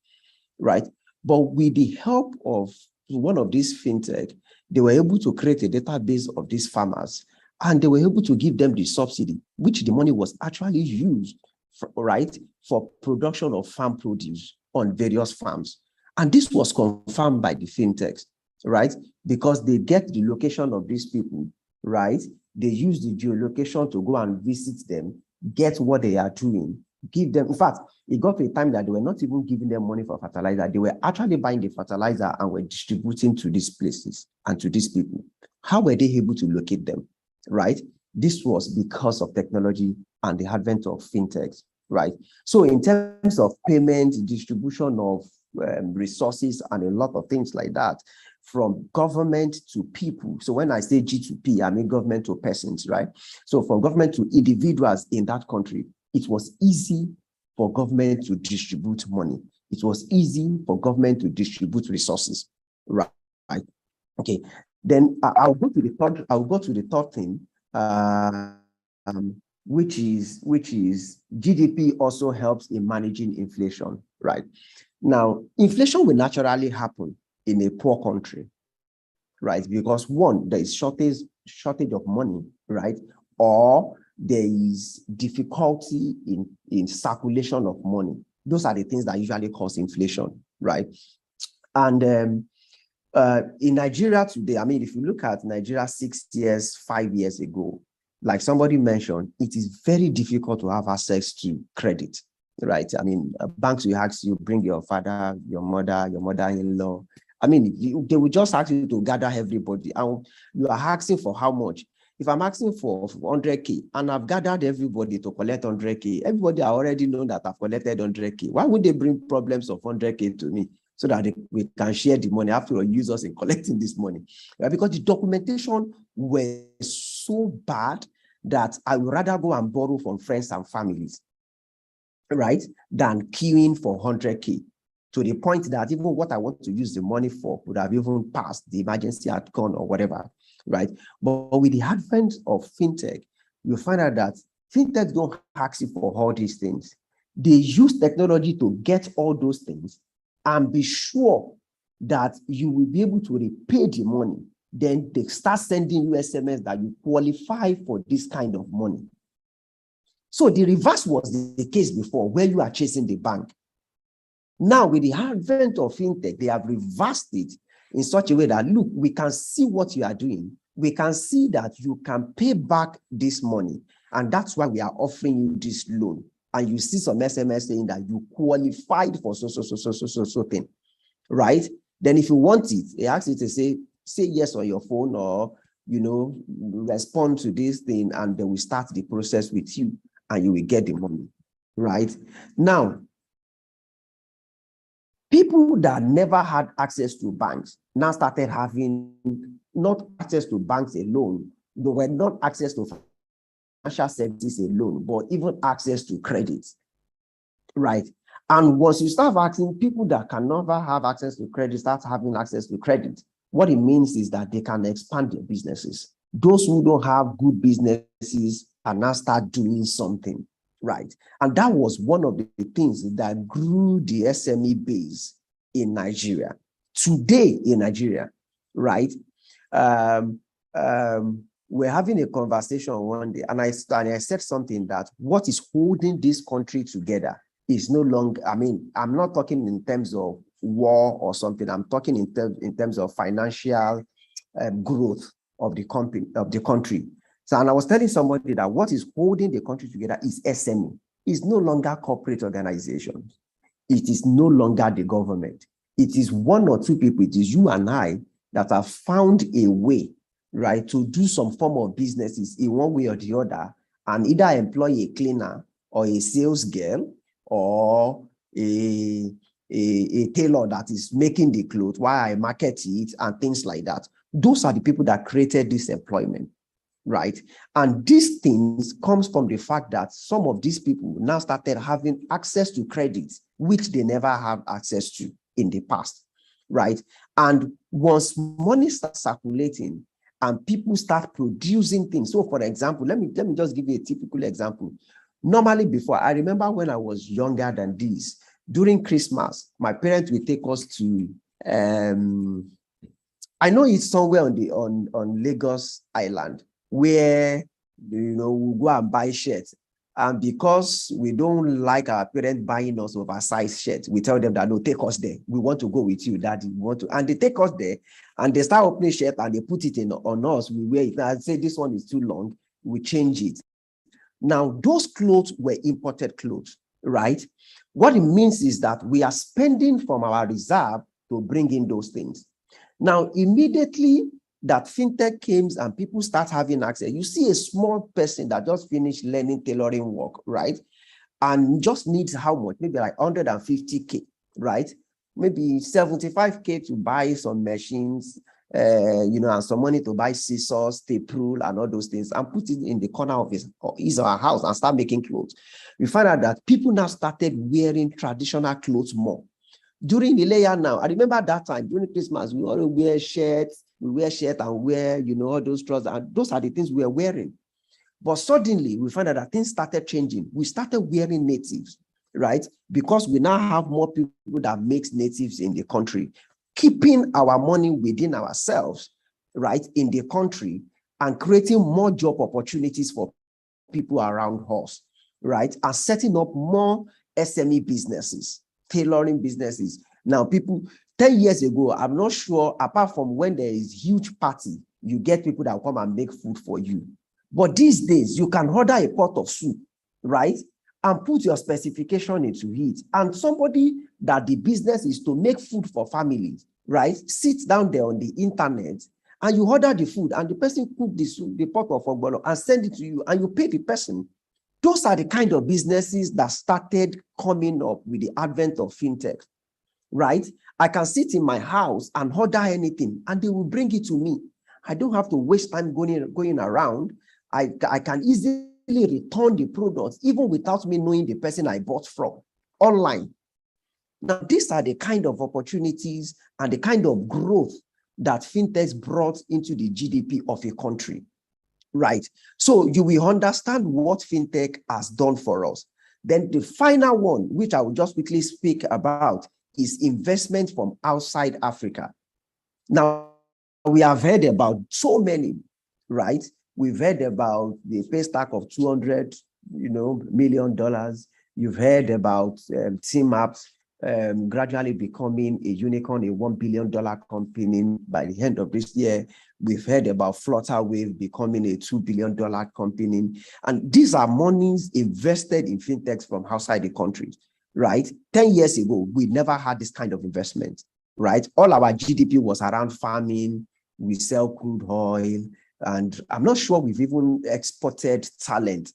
right? But with the help of one of these fintech, they were able to create a database of these farmers, and they were able to give them the subsidy, which the money was actually used for, right, for production of farm produce on various farms. And this was confirmed by the fintechs, right? Because they get the location of these people, right? They use the geolocation to go and visit them, get what they are doing, give them. In fact, it got to a time that they were not even giving them money for fertilizer. They were actually buying the fertilizer and were distributing to these places and to these people. How were they able to locate them, right? This was because of technology and the advent of fintechs, right? So in terms of payment, distribution of resources, and a lot of things like that, from government to people. So when I say G2P, I mean government to persons, right? So from government to individuals in that country, it was easy for government to distribute money. It was easy for government to distribute resources, right? Okay. Then I'll go to the third thing, which is GDP also helps in managing inflation, right? Now, inflation will naturally happen in a poor country, right? Because one, there is shortage of money, right? Or there is difficulty in circulation of money. Those are the things that usually cause inflation, right? And in Nigeria today, I mean, if you look at Nigeria 6 years, 5 years ago, like somebody mentioned, it is very difficult to have access to credit, right? I mean, banks will ask you, bring your father, your mother-in-law. I mean, they will just ask you to gather everybody, and you are asking for how much? If I'm asking for 100K and I've gathered everybody to collect 100K, everybody I already know that I've collected 100K. Why would they bring problems of 100K to me so that we can share the money after all, use us in collecting this money? Right? Because the documentation was so bad that I would rather go and borrow from friends and families, right, than queuing for 100K. To the point that even what I want to use the money for would have even passed, the emergency had gone or whatever, right? But with the advent of fintech, you find out that fintech don't ask you for all these things. They use technology to get all those things and be sure that you will be able to repay the money. Then they start sending you SMS that you qualify for this kind of money. So the reverse was the case before, where you are chasing the bank. Now, with the advent of fintech, they have reversed it in such a way that, look, we can see what you are doing. We can see that you can pay back this money. And that's why we are offering you this loan. And you see some SMS saying that you qualified for so thing, right? Then if you want it, they ask you to say yes on your phone, or, respond to this thing, and then we start the process with you and you will get the money, right? Now, people that never had access to banks now started having not access to banks alone, they were not access to financial services alone, but even access to credit, right? And once you start asking people that can never have access to credit, start having access to credit, what it means is that they can expand their businesses. Those who don't have good businesses can now start doing something, right? And that was one of the things that grew the SME base in Nigeria. Today in Nigeria, right? We're having a conversation one day, and I said something that what is holding this country together is no longer, I'm not talking in terms of war or something. I'm talking in terms of financial growth of the country. So, and I was telling somebody that what is holding the country together is SME. It's no longer corporate organizations. It is no longer the government. It is one or two people. It is you and I that have found a way, right, to do some form of businesses in one way or the other, and either employ a cleaner or a sales girl or a tailor that is making the clothes while I market it and things like that. Those are the people that created this employment, right? And these things comes from the fact that some of these people now started having access to credits, which they never have access to in the past, right? And once money starts circulating and people start producing things. So for example, let me just give you a typical example. Normally before, I remember when I was younger than this, during Christmas, my parents would take us to, I know it's somewhere on Lagos Island, where, we go and buy shirts. And because we don't like our parents buying us oversized shirts, we tell them that, no, take us there. We want to go with you, Daddy. We want to. And they take us there and they start opening shirt and they put it on us. We wear it. And I say, this one is too long. We change it. Now, those clothes were imported clothes, right? What it means is that we are spending from our reserve to bring in those things. Now, immediately that fintech came and people start having access, you see a small person that just finished learning tailoring work, right? And just needs how much? Maybe like 150K, right? Maybe 75K to buy some machines, and some money to buy scissors, tape rule, and all those things, and put it in the corner of his or her house and start making clothes. We find out that people now started wearing traditional clothes more. During the layer now, I remember that time, during Christmas, we all wear shirts, and wear, all those trousers, and those are the things we are wearing. But suddenly, we find out that things started changing. We started wearing natives, right? Because we now have more people that makes natives in the country, keeping our money within ourselves, right, in the country, and creating more job opportunities for people around us, right? And setting up more SME businesses, tailoring businesses. Now, people, 10 years ago, I'm not sure, apart from when there is huge party, you get people that will come and make food for you. But these days, you can order a pot of soup, right? And put your specification into it. And somebody that the business is to make food for families, right? Sits down there on the internet and you order the food and the person cook the soup, the pot of ogbolo, and send it to you and you pay the person. Those are the kind of businesses that started coming up with the advent of fintech, right? I can sit in my house and order anything and they will bring it to me. I don't have to waste time going around. I can easily return the products even without me knowing the person I bought from online. Now, these are the kind of opportunities and the kind of growth that fintech brought into the GDP of a country, right? So you will understand what fintech has done for us. Then the final one, which I will just quickly speak about, is investment from outside Africa. Now, we have heard about so many, right? We've heard about the pay stack of $200 million. You've heard about Team Apps gradually becoming a unicorn, a $1 billion company by the end of this year. We've heard about Flutterwave becoming a $2 billion company. And these are monies invested in fintechs from outside the country, right? 10 years ago, we never had this kind of investment, right? All our GDP was around farming. We sell crude oil. And I'm not sure we've even exported talent,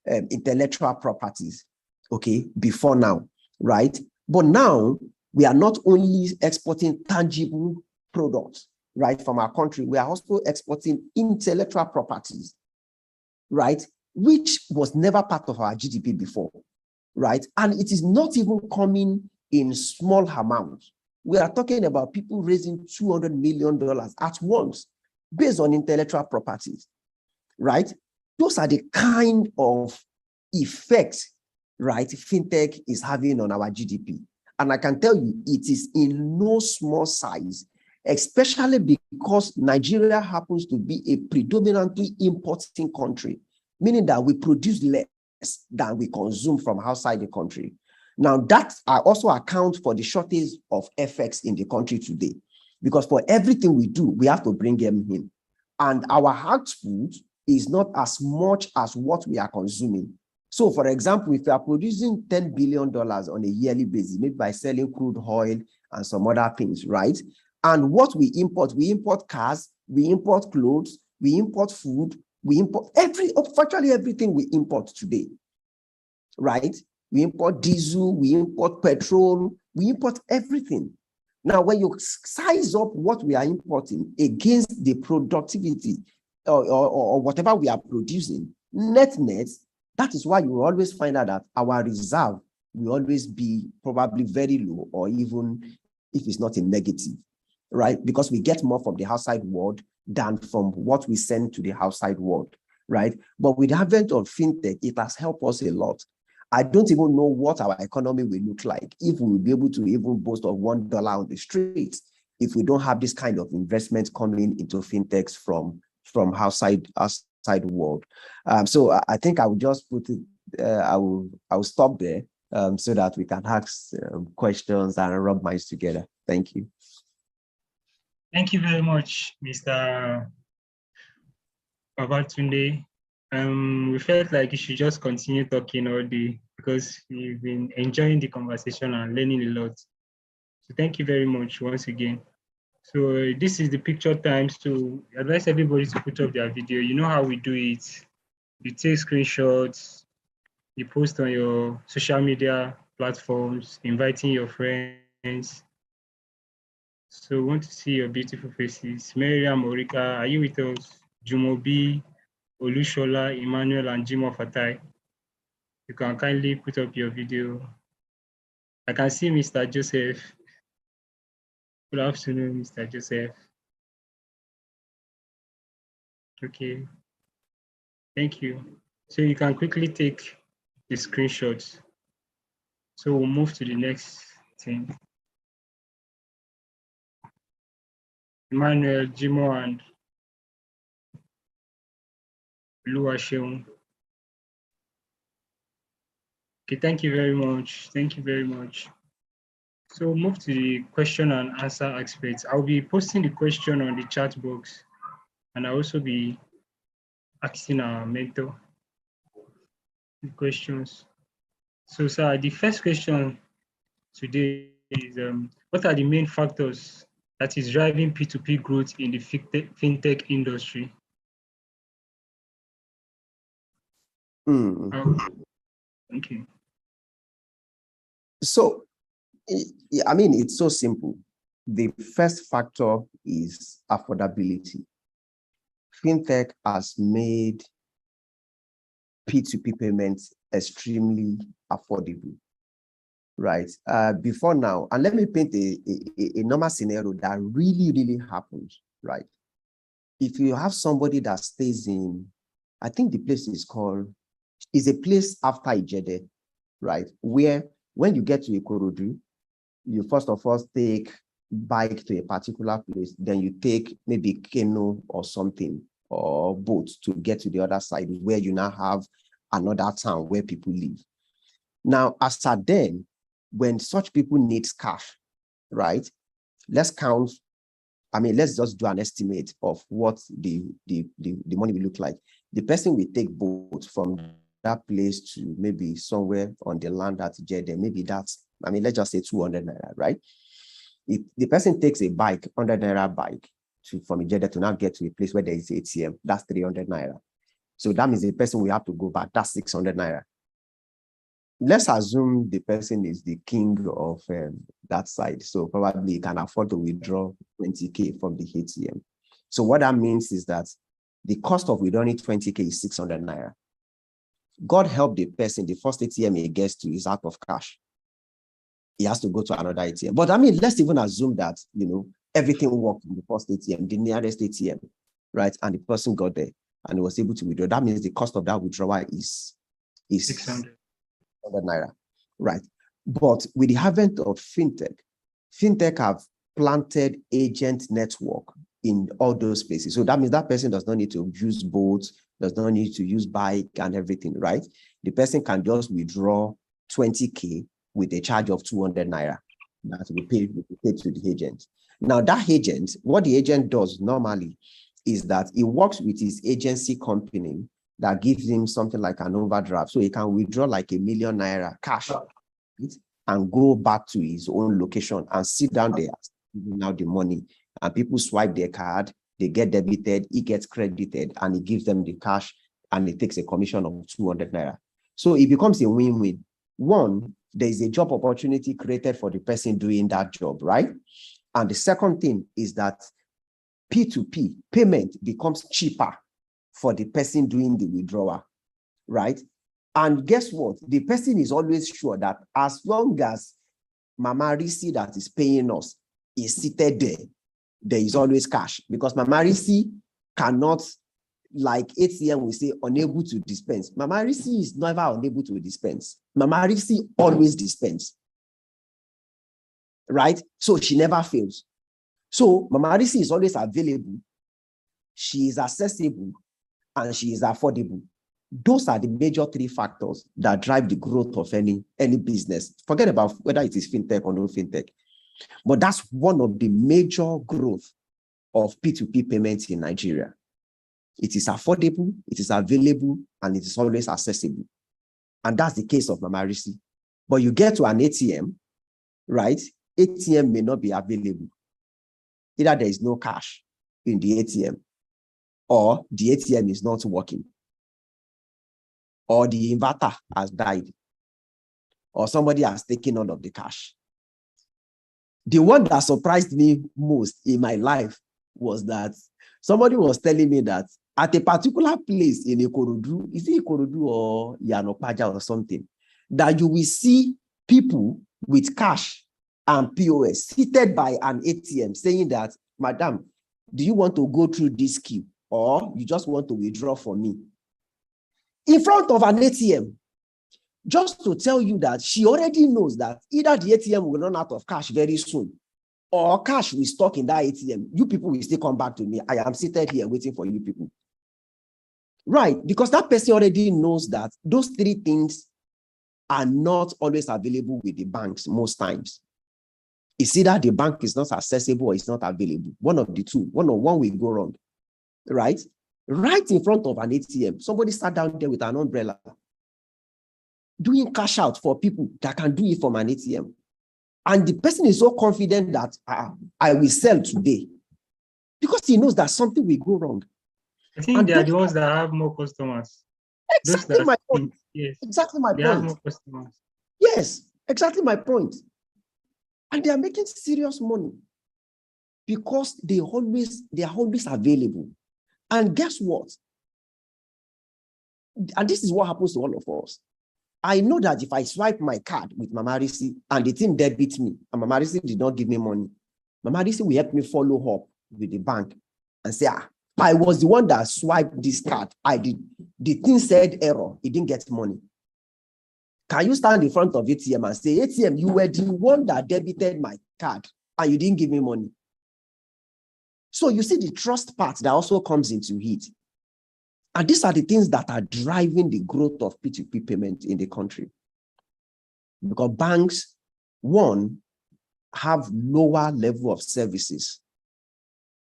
intellectual properties, okay, before now, right? But now we are not only exporting tangible products, right, from our country, we are also exporting intellectual properties, right, which was never part of our GDP before, right? And it is not even coming in small amounts. We are talking about people raising $200 million at once based on intellectual properties, right? Those are the kind of effects, right, fintech is having on our GDP. And I can tell you, it is in no small size, especially because Nigeria happens to be a predominantly importing country, meaning that we produce less than we consume from outside the country. Now, that also accounts for the shortage of FX in the country today, because for everything we do, we have to bring them in. And our output is not as much as what we are consuming. So, for example, if we are producing $10 billion on a yearly basis, maybe by selling crude oil and some other things, right? And what we import cars, we import clothes, we import food, we import virtually everything we import today, right? We import diesel, we import petrol, we import everything. Now, when you size up what we are importing against the productivity or whatever we are producing, net, that is why you will always find out that our reserve will always be probably very low, or even if it's not a negative, right? Because we get more from the outside world than from what we send to the outside world, right? But with the advent of fintech, it has helped us a lot. I don't even know what our economy will look like if we will be able to even boast of $1 on the streets if we don't have this kind of investment coming into fintechs from outside world. So I think I will just put it. I will stop there so that we can ask questions and rub minds together. Thank you. Thank you very much, Mr. Babatunde. We felt like you should just continue talking all day because we've been enjoying the conversation and learning a lot. So thank you very much once again. So this is the picture time. So I advise everybody to put up their video. You know how we do it. You take screenshots, you post on your social media platforms, inviting your friends. So we want to see your beautiful faces. Miriam, Orika, are you with us? Jumobi, Olushola, Emmanuel, and Jimo Fatai. You can kindly put up your video. I can see Mr. Joseph. Good afternoon, Mr. Joseph. Okay, thank you. So you can quickly take the screenshots. So we'll move to the next thing. Emmanuel, Jimo, and Luasheung. Okay, thank you very much. Thank you very much. So we'll move to the question and answer aspects. I'll be posting the question on the chat box, and I'll also be asking our mentor the questions. So, sir, the first question today is, what are the main factors that is driving P2P growth in the fintech industry? Thank you. So, I mean, it's so simple. The first factor is affordability. Fintech has made P2P payments extremely affordable, right? Before now, and let me paint a normal scenario that really happens, right? If you have somebody that stays in, I think the place is a place after Ijede, right? Where when you get to Ikorodu, you first of all take bike to a particular place, then you take maybe canoe or something or boat to get to the other side where you now have another town where people live. Now, as at then, when such people need cash, right? Let's count. I mean, let's just do an estimate of what the money will look like. The person will take boat from that place to maybe somewhere on the land at Jeddah. Maybe that's, I mean, let's just say 200 naira, right? If the person takes a bike, 100 naira bike from Jeddah to now get to a place where there is ATM, that's 300 naira. So that means the person will have to go back, that's 600 naira. Let's assume the person is the king of that side. So probably he can afford to withdraw 20K from the ATM. So what that means is that the cost of withdrawing 20K is 600 naira. God help the person, the first ATM he gets to is out of cash. He has to go to another ATM. But I mean, let's even assume that, you know, everything worked in the first ATM, the nearest ATM, right? And the person got there and was able to withdraw. That means the cost of that withdrawal is 600 naira, right? But with the advent of fintech have planted agent network in all those places. So that means that person does not need to use boats, does not need to use bike and everything, right? The person can just withdraw 20K with a charge of 200 naira that we pay to the agent. Now that agent, what the agent does normally is that he works with his agency company that gives him something like an overdraft. So he can withdraw like 1 million naira cash, right? And go back to his own location and sit down there, giving out the money. And people swipe their card, they get debited, he gets credited, and he gives them the cash, and he takes a commission of 200 naira. So it becomes a win-win. One, there is a job opportunity created for the person doing that job, right? And the second thing is that P2P payment becomes cheaper for the person doing the withdrawal, right? And guess what? The person is always sure that as long as Mama Risi that is paying us is seated there is always cash, because Mama Risi cannot, like ATM will say, unable to dispense. Mama Risi is never unable to dispense. Mama Risi always dispense, right? So she never fails. So Mama Risi is always available, she is accessible, and she is affordable. Those are the major 3 factors that drive the growth of any business. Forget about whether it is fintech or no fintech. But that's one of the major growth of P2P payments in Nigeria. It is affordable, it is available, and it is always accessible. And that's the case of Mama Risi. But you get to an ATM, right? ATM may not be available. Either there is no cash in the ATM, or the ATM is not working, or the inverter has died, or somebody has taken all of the cash. The one that surprised me most in my life was that somebody was telling me that at a particular place in Ikorodu, is it Ikorodu or Yanopaja or something, that you will see people with cash and POS seated by an ATM saying that, Madam, do you want to go through this queue, or you just want to withdraw for me? In front of an ATM, just to tell you that she already knows that either the ATM will run out of cash very soon, or cash will stock in that ATM. You people will still come back to me. I am seated here waiting for you people. Right, because that person already knows that those 3 things are not always available with the banks most times. It's either the bank is not accessible or it's not available. One of the two, one will go wrong, right? Right in front of an ATM, somebody sat down there with an umbrella, doing cash out for people that can do it from an ATM. And the person is so confident that I will sell today, because he knows that something will go wrong. I think they are the ones that have more customers. Exactly my point. Yes. Exactly my point. They have more customers. Yes, exactly my point. And they are making serious money because they are always available. And guess what? And this is what happens to all of us. I know that if I swipe my card with Mama Risi and the thing debits me, and Mama Risi did not give me money, Mama Risi will help me follow up with the bank and say, I was the one that swiped this card. I did. The thing said error. It didn't get money. Can you stand in front of ATM and say, ATM, you were the one that debited my card and you didn't give me money? So you see the trust part that also comes into it. And these are the things that are driving the growth of P2P payment in the country. Because banks, one, have lower level of services,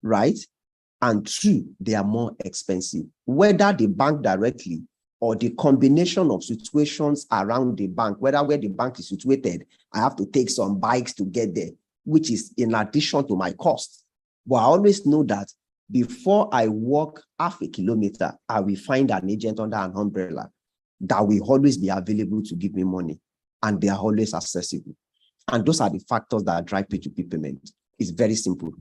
right? And two, they are more expensive. Whether the bank directly or the combination of situations around the bank, whether where the bank is situated, I have to take some bikes to get there, which is in addition to my cost. But I always know that before I walk half a kilometer, I will find an agent under an umbrella that will always be available to give me money, and they are always accessible. And those are the factors that drive P2P payment. It's very simple.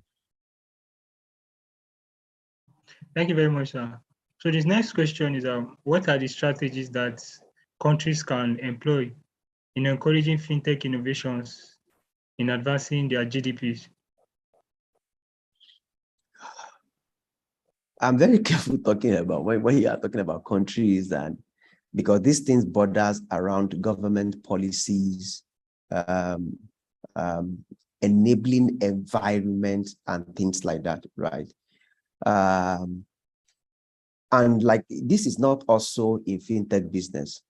Thank you very much, sir. So this next question is, what are the strategies that countries can employ in encouraging fintech innovations in advancing their GDPs? I'm very careful talking about when you are talking about countries, and because these things borders around government policies, enabling environment and things like that, right? And like this is not also in fintech business.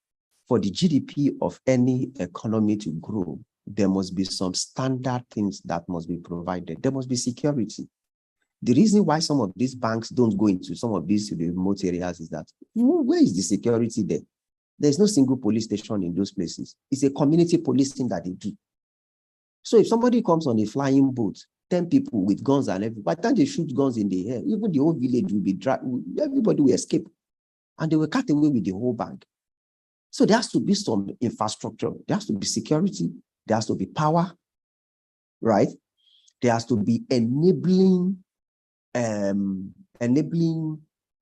For the GDP of any economy to grow, there must be some standard things that must be provided. There must be security. The reason why some of these banks don't go into some of these remote areas is that, where is the security there? There's no single police station in those places. It's a community policing that they do. So if somebody comes on a flying boat, 10 people with guns and everything, by the time they shoot guns in the air, even the whole village will be everybody will escape. And they will cut away with the whole bank. So there has to be some infrastructure. There has to be security. There has to be power, right? There has to be enabling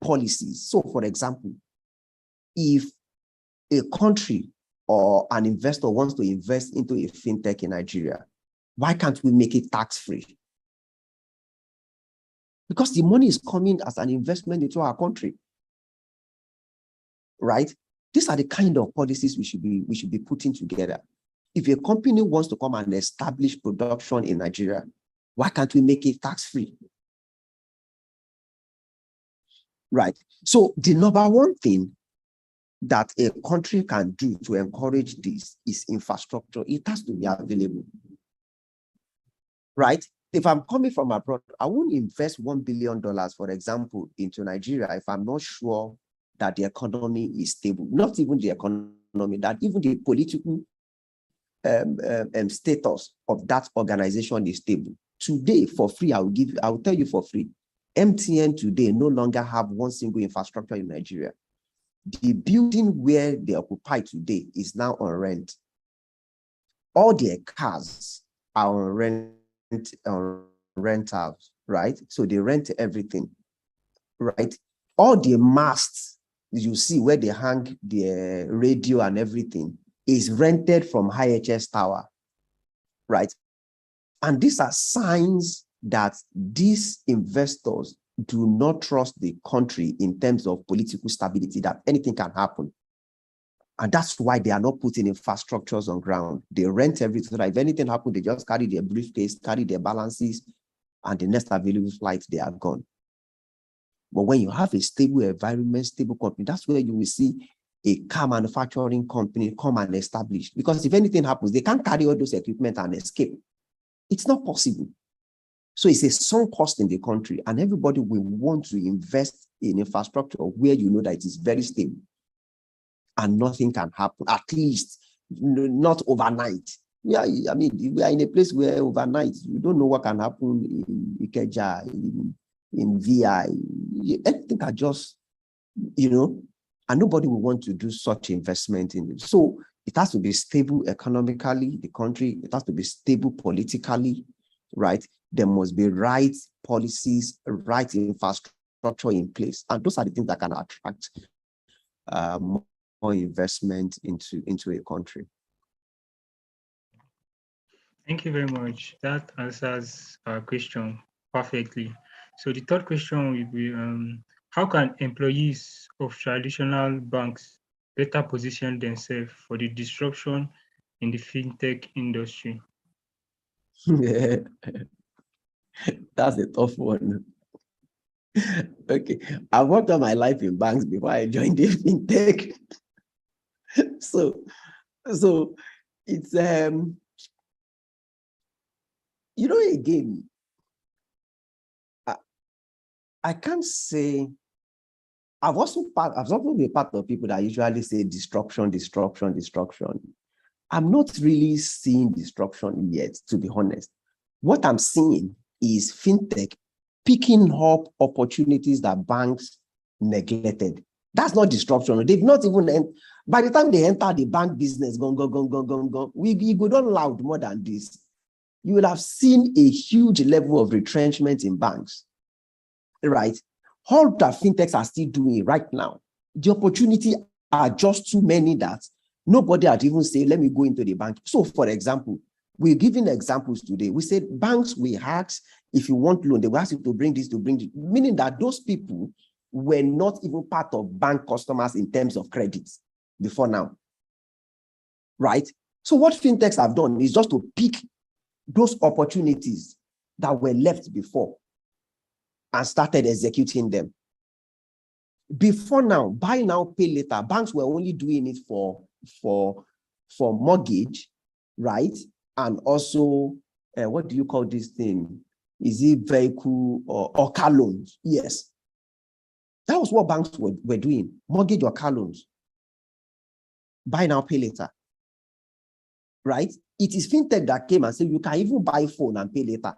policies. So for example, if a country or an investor wants to invest into a fintech in Nigeria, why can't we make it tax-free? Because the money is coming as an investment into our country, right? These are the kind of policies we should be putting together. If a company wants to come and establish production in Nigeria, why can't we make it tax-free? Right. So the number one thing that a country can do to encourage this is infrastructure. It has to be available. Right? If I'm coming from abroad, I won't invest $1 billion, for example, into Nigeria if I'm not sure that the economy is stable. Not even the economy, that even the political status of that organization is stable. Today, for free, I will tell you for free. MTN today no longer have one single infrastructure in Nigeria. The building where they occupy today is now on rent. All their cars are on rentals, right? So they rent everything, right? All the masts you see where they hang the radio and everything is rented from IHS Tower, right? And these are signs that these investors do not trust the country in terms of political stability, that anything can happen. And that's why they are not putting infrastructures on ground. They rent everything. If anything happens, they just carry their briefcase, carry their balances, and the next available flight, they are gone. But when you have a stable environment, stable company, that's where you will see a car manufacturing company come and establish. Because if anything happens, they can't carry all those equipment and escape. It's not possible. So it's a sunk cost in the country, and everybody will want to invest in infrastructure where you know that it is very stable and nothing can happen, at least not overnight. Yeah, I mean, we are in a place where overnight, you don't know what can happen in Ikeja, in VI. Anything can just, and nobody will want to do such investment in it. So it has to be stable economically, the country. It has to be stable politically, right? There must be right policies, right infrastructure in place. And those are the things that can attract more investment into a country. Thank you very much. That answers our question perfectly. So the third question will be, how can employees of traditional banks better position themselves for the disruption in the fintech industry? That's a tough one. Okay, I worked all my life in banks before I joined the fintech. so it's again, I can't say. I've also been part of people that usually say destruction. I'm not really seeing destruction yet, to be honest. What I'm seeing is fintech picking up opportunities that banks neglected. That's not disruption. They've not even, by the time they enter the bank business, we go down loud more than this. You will have seen a huge level of retrenchment in banks, right? All that fintechs are still doing right now, the opportunity are just too many that nobody had even said, let me go into the bank. So for example, we're giving examples today. We said banks, we ask, if you want loan, they will ask you to bring this, meaning that those people were not even part of bank customers in terms of credits before now, right? So what fintechs have done is just to pick those opportunities that were left before and started executing them. Before now, buy now, pay later, banks were only doing it for mortgage, right? And also, what do you call this thing? Is it vehicle or car loans? Yes. That was what banks were doing, mortgage or car loans. Buy now, pay later, right? It is fintech that came and said, you can even buy phone and pay later.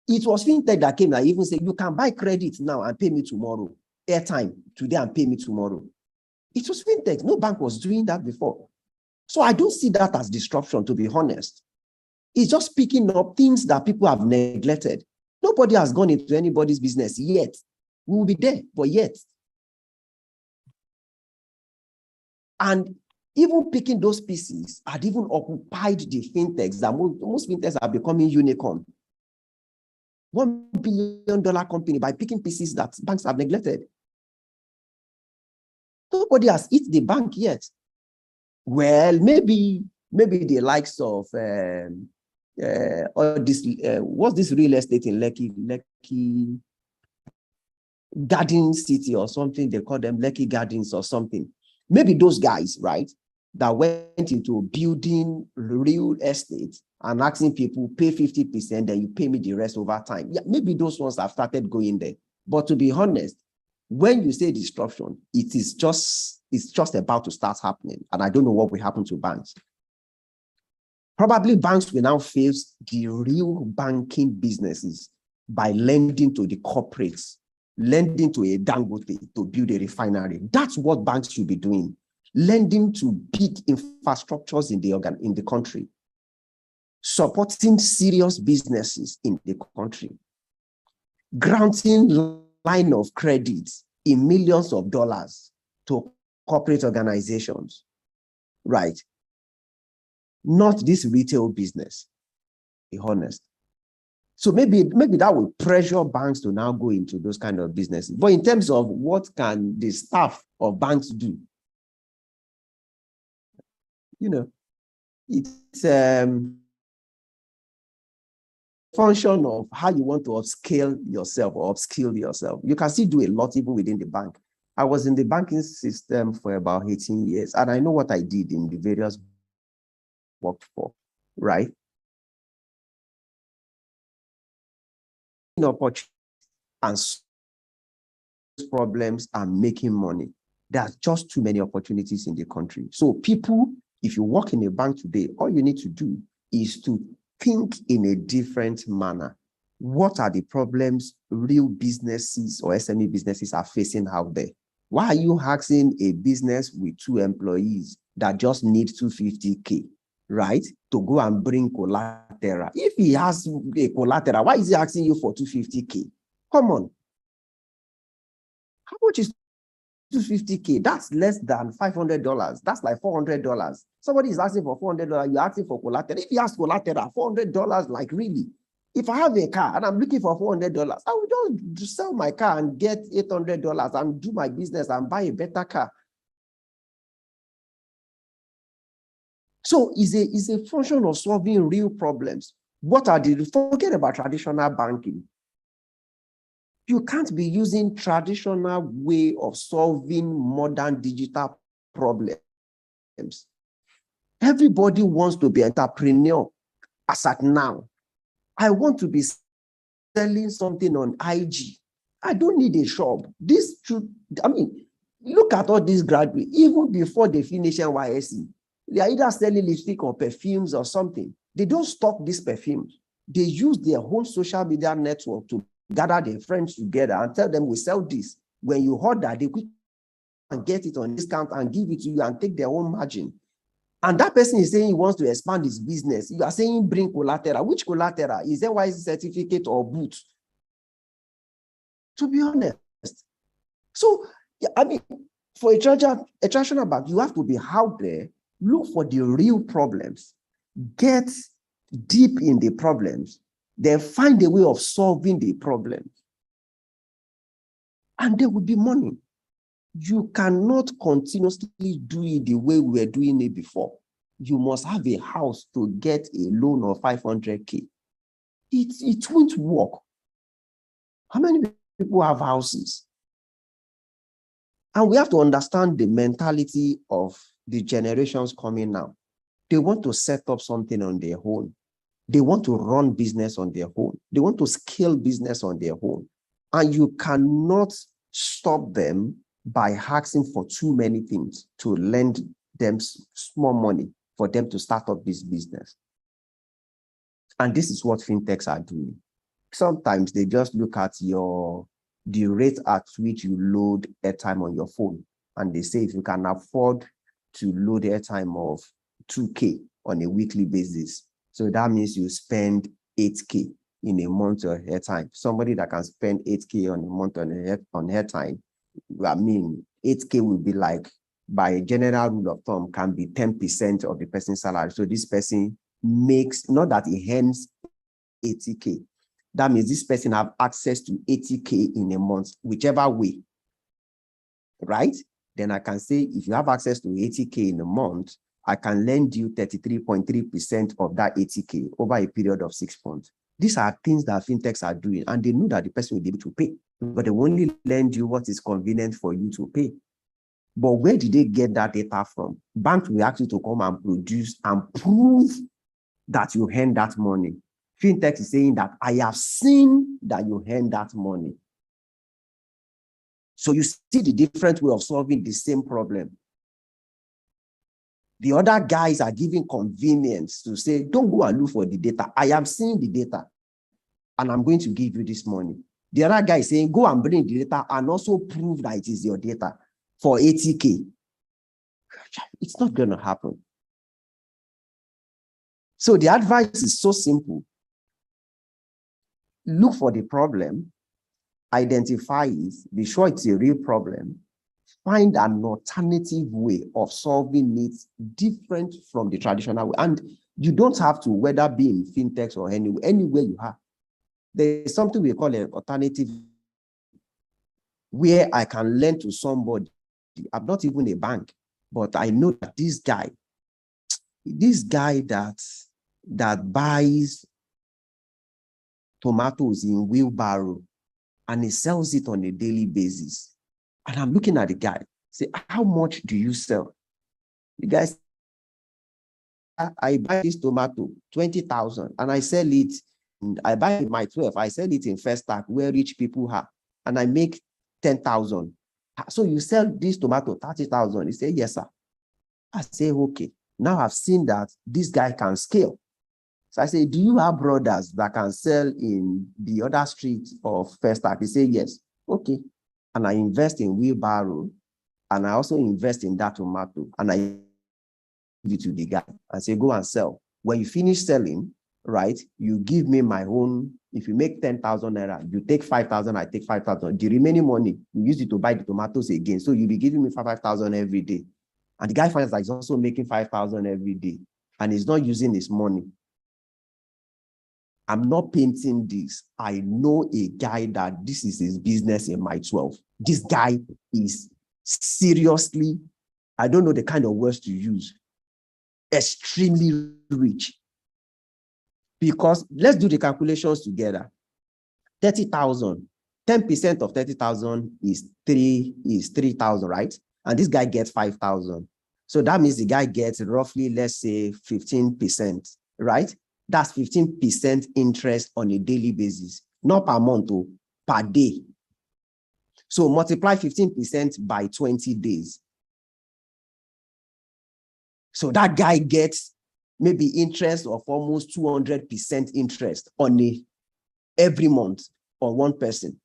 It was fintech that came and even said, you can buy credit now and pay me tomorrow. Airtime today and pay me tomorrow. It was fintech. No bank was doing that before. So I don't see that as disruption, to be honest. It's just picking up things that people have neglected. Nobody has gone into anybody's business yet. We will be there, but yet. And even picking those pieces had even occupied the fintechs that most fintechs are becoming unicorn. $1 billion company by picking pieces that banks have neglected. Nobody has hit the bank yet. Well, maybe the likes of all this. What's this real estate in Lekki Garden City or something? They call them Lekki Gardens or something. Maybe those guys, right, that went into building real estate and asking people pay 50%, then you pay me the rest over time. Yeah, maybe those ones have started going there. But to be honest, when you say disruption, it's just about to start happening. And I don't know what will happen to banks. Probably banks will now face the real banking businesses by lending to the corporates, lending to a Dangote to build a refinery. That's what banks should be doing. Lending to big infrastructures in the country, supporting serious businesses in the country, granting line of credit in millions of dollars to corporate organizations, right? Not this retail business, be honest. So maybe that will pressure banks to now go into those kind of businesses. But in terms of what can the staff of banks do, it's function of how you want to upscale yourself or upskill yourself. You can still do a lot even within the bank. I was in the banking system for about 18 years, and I know what I did in the various worked for, right? Opportunity and problems and making money. There are just too many opportunities in the country. So people, if you work in a bank today, all you need to do is to think in a different manner. What are the problems real businesses or SME businesses are facing out there? Why are you asking a business with 2 employees that just need 250K, right, to go and bring collateral? If he has a collateral, why is he asking you for 250K? Come on. How much is 250K? That's less than $500. That's like $400. Somebody is asking for $400. You're asking for collateral. If you ask collateral, $400, like really? If I have a car and I'm looking for $400, I will just sell my car and get $800 and do my business and buy a better car. So it's a function of solving real problems. What are the, forget about traditional banking. You can't be using traditional way of solving modern digital problems. Everybody wants to be entrepreneur as at now. I want to be selling something on IG. I don't need a shop. This should, I mean, look at all these graduates, even before they finish NYSC, they are either selling lipstick or perfumes or something. They don't stock these perfumes. They use their whole social media network to gather their friends together and tell them, we sell this. When you order, they quick and get it on discount and give it to you and take their own margin. And that person is saying he wants to expand his business. You are saying bring collateral. Which collateral? Is NYSC certificate or boot? To be honest. So, yeah, I mean, for a traditional bank, you have to be out there, look for the real problems, get deep in the problems, then find a way of solving the problems. And there will be money. You cannot continuously do it the way we were doing it before. You must have a house to get a loan of 500K. It won't work. How many people have houses? And we have to understand the mentality of the generations coming now. They want to set up something on their own. They want to run business on their own. They want to scale business on their own. And you cannot stop them by asking for too many things to lend them small money for them to start up this business. And this is what fintechs are doing. Sometimes they just look at the rate at which you load airtime on your phone. And they say if you can afford to load airtime of 2K on a weekly basis, so that means you spend 8K in a month on airtime. Somebody that can spend 8K on a month on airtime, I mean, 8K will be like, by a general rule of thumb, can be 10% of the person's salary. So this person makes, not that he earns 80K. That means this person have access to 80K in a month, whichever way, right? Then I can say, if you have access to 80K in a month, I can lend you 33.3% of that 80K over a period of 6 months. These are things that fintechs are doing, and they know that the person will be able to pay, but they only lend you what is convenient for you to pay. But where did they get that data from? Banks will ask you to come and produce and prove that you earn that money. Fintech is saying that I have seen that you earn that money. So you see the different way of solving the same problem. The other guys are giving convenience to say, don't go and look for the data. I am seeing the data and I'm going to give you this money. The other guy is saying, go and bring the data and also prove that it is your data for 80K. It's not going to happen. So the advice is so simple. Look for the problem, identify it, be sure it's a real problem, find an alternative way of solving it different from the traditional way. And you don't have to, whether be in fintechs or anywhere you have. There is something we call an alternative where I can lend to somebody. I'm not even a bank, but I know that this guy that buys tomatoes in wheelbarrow and he sells it on a daily basis. And I'm looking at the guy, say, how much do you sell? The guy says, I buy this tomato, 20,000, and I sell it. I buy my 12, I sell it in First Stack where rich people are, and I make 10,000. So you sell this tomato, 30,000. He said, yes, sir. I say, okay. Now I've seen that this guy can scale. So I say, do you have brothers that can sell in the other street of First Stack? He said, yes. Okay. And I invest in wheelbarrow, and I also invest in that tomato, and I give it to the guy and say, go and sell. When you finish selling, right, you give me my own. If you make 10,000 naira, you take 5,000, I take 5,000. The remaining money, you use it to buy the tomatoes again. So you'll be giving me 5,000 every day. And the guy finds that he's also making 5,000 every day, and he's not using his money. I'm not painting this. I know a guy that this is his business in my 12. This guy is seriously, I don't know the kind of words to use. extremely rich. Because let's do the calculations together. 30,000, 10% of 30,000 is 3,000, right? And this guy gets 5,000. So that means the guy gets roughly, let's say 15%, right? That's 15% interest on a daily basis, not per month, oh, per day. So multiply 15% by 20 days. So that guy gets maybe interest of almost 200% interest on every month on one person.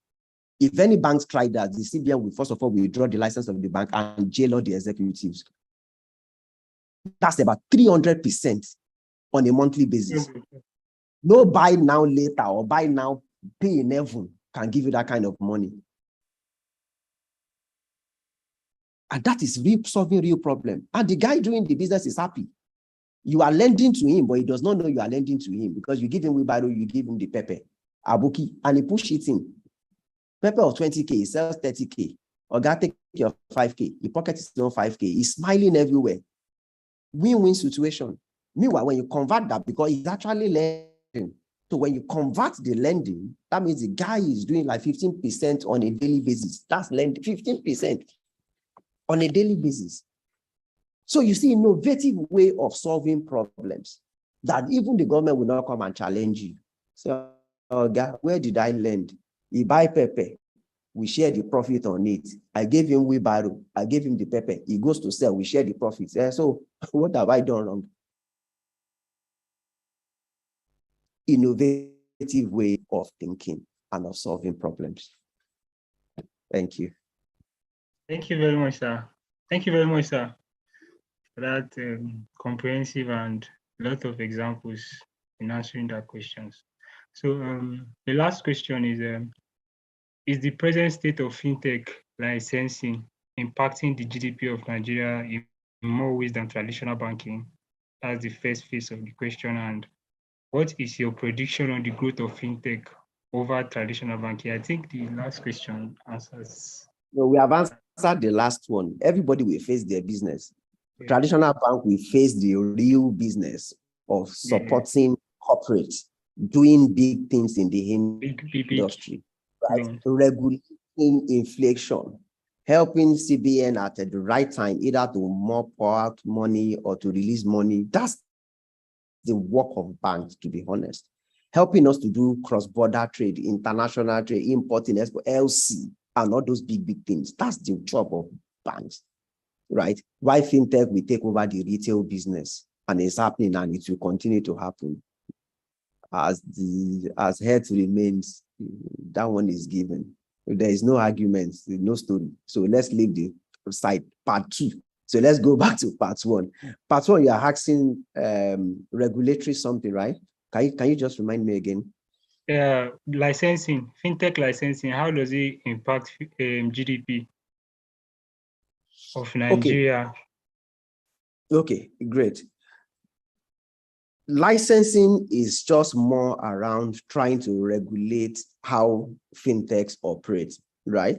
If any banks try that, the CBN will first of all withdraw the license of the bank and jail all the executives. That's about 300% on a monthly basis. No buy now later or buy now pay in heaven can give you that kind of money. And that is solving real problem. And the guy doing the business is happy. You are lending to him, but he does not know you are lending to him because you give him wheelbarrow, you give him the pepper, abuki, and he push it in. Pepper of 20K, he sells 30K. Or God take your 5K, he pocket his own 5K. He's smiling everywhere. Win-win situation. Meanwhile, when you convert that, because he's actually lending. So when you convert the lending, that means the guy is doing like 15% on a daily basis. That's lending, 15% on a daily basis. So you see, innovative way of solving problems that even the government will not come and challenge you. So, oh, God, where did I lend? He buy pepper. We share the profit on it. I gave him wheelbarrow. I gave him the pepper. He goes to sell. We share the profits. So what have I done wrong? Innovative way of thinking and of solving problems. Thank you. Thank you very much, sir. Thank you very much, sir, for that comprehensive and a lot of examples in answering that questions. So the last question is the present state of fintech licensing impacting the GDP of Nigeria in more ways than traditional banking? That's the first phase of the question. And what is your prediction on the growth of fintech over traditional banking? I think the last question answers. No, we have answered the last one. Everybody will face their business. Yeah. Traditional bank will face the real business of supporting corporates, doing big things in the industry, right? Regulating inflation, helping CBN at the right time, either to mop out money or to release money. That's the work of banks, to be honest. Helping us to do cross-border trade, international trade, importing, export, LC, and all those big things. That's the job of banks, right? Why fintech will take over the retail business, and it's happening, and it will continue to happen. As health remains, that one is given. There is no argument, no story. So let's leave the side, part 2. So let's go back to part 1. Part 1, you are asking regulatory something, right? Can you just remind me again? Licensing, fintech licensing, how does it impact GDP of Nigeria? Okay, great. Licensing is just more around trying to regulate how fintechs operate, right?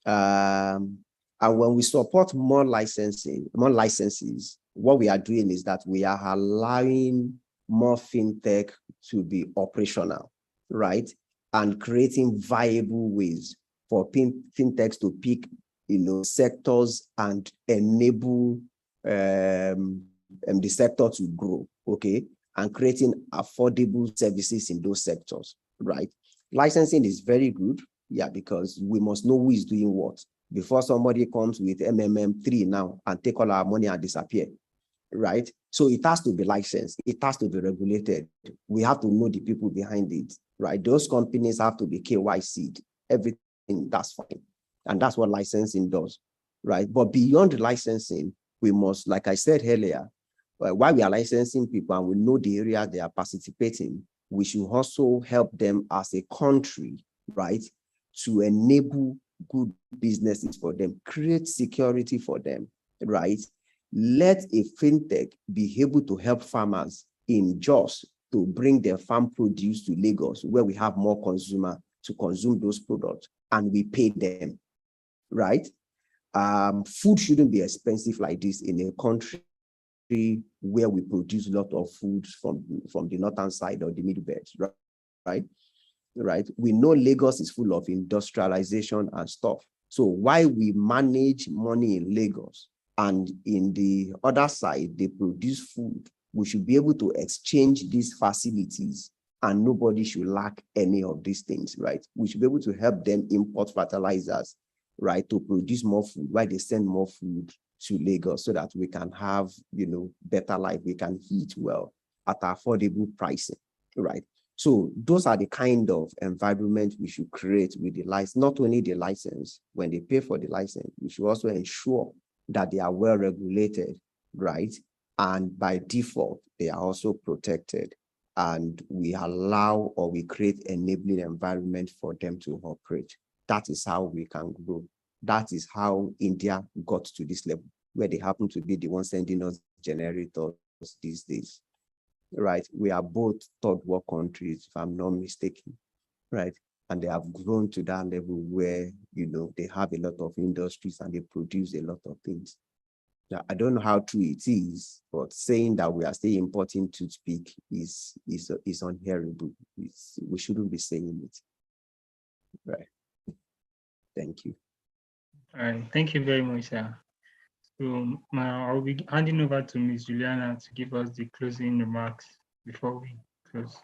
And when we support more licenses, what we are doing is that we are allowing more fintech to be operational, right? And creating viable ways for fintechs to pick, sectors and enable the sector to grow, okay? And creating affordable services in those sectors, right? Licensing is very good, yeah, because we must know who is doing what before somebody comes with MMM3 now and take all our money and disappear, right? So it has to be licensed. It has to be regulated. We have to know the people behind it, right? Those companies have to be KYC'd, everything, that's fine. And that's what licensing does, right? But beyond licensing, we must, like I said earlier, while we are licensing people and we know the area they are participating, we should also help them as a country, right, to enable good businesses for them, create security for them, right? Let a fintech be able to help farmers in Jos to bring their farm produce to Lagos, where we have more consumer to consume those products, and we pay them, right? Food shouldn't be expensive like this in a country where we produce a lot of food from the northern side or the middle belt, right? We know Lagos is full of industrialization and stuff. So why we manage money in Lagos and in the other side, they produce food, we should be able to exchange these facilities and nobody should lack any of these things, right? We should be able to help them import fertilizers, right, to produce more food while they send more food to Lagos so that we can have, better life, we can eat well at affordable pricing, right? So those are the kind of environment we should create with the license, not only the license, when they pay for the license, we should also ensure that they are well regulated, right? And by default, they are also protected. And we allow or we create enabling environment for them to operate. That is how we can grow. That is how India got to this level, where they happen to be the ones sending us generators these days, right? We are both third world countries, if I'm not mistaken, right? And they have grown to that level where, they have a lot of industries and they produce a lot of things. Now, I don't know how true it is, but saying that we are still importing toothpick is unhearable. We shouldn't be saying it, right? Thank you. All right, thank you very much, sir. So now I'll be handing over to Ms. Juliana to give us the closing remarks before we close.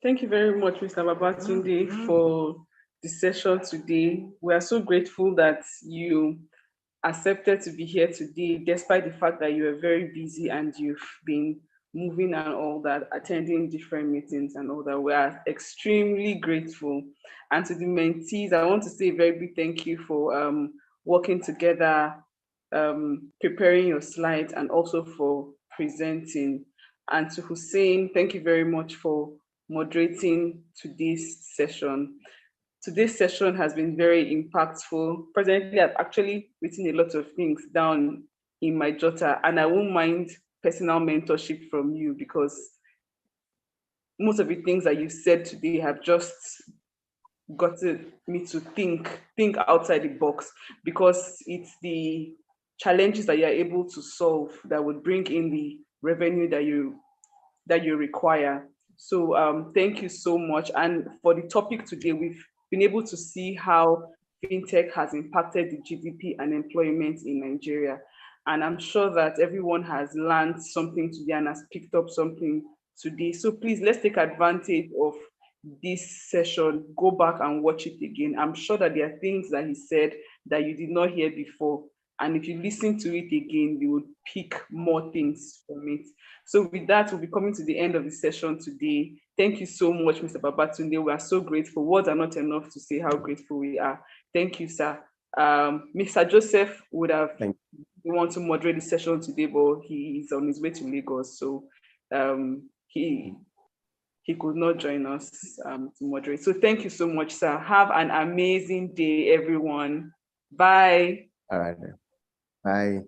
Thank you very much, Mr. Babatunde, for the session today. We are so grateful that you accepted to be here today, despite the fact that you are very busy and you've been moving and all that, attending different meetings and all that. We are extremely grateful. And to the mentees, I want to say a very big thank you for working together, preparing your slides, and also for presenting. And to Hussein, thank you very much for moderating today's session. Today's session has been very impactful. Presently, I've actually written a lot of things down in my jotter, and I won't mind personal mentorship from you, because most of the things that you said today have just gotten me to think outside the box, because it's the challenges that you're able to solve that would bring in the revenue that you require. So thank you so much. And for the topic today, we've been able to see how fintech has impacted the GDP and employment in Nigeria. And I'm sure that everyone has learned something today and has picked up something today. So please, let's take advantage of this session. Go back and watch it again. I'm sure that there are things that he said that you did not hear before. And if you listen to it again, you would pick more things from it. So with that, we'll be coming to the end of the session today. Thank you so much, Mr. Babatunde. We are so grateful. Words are not enough to say how grateful we are. Thank you, sir. Mr. Joseph would have want to moderate the session today, but he is on his way to Lagos. So he could not join us to moderate. So thank you so much, sir. Have an amazing day, everyone. Bye. All right. Bye.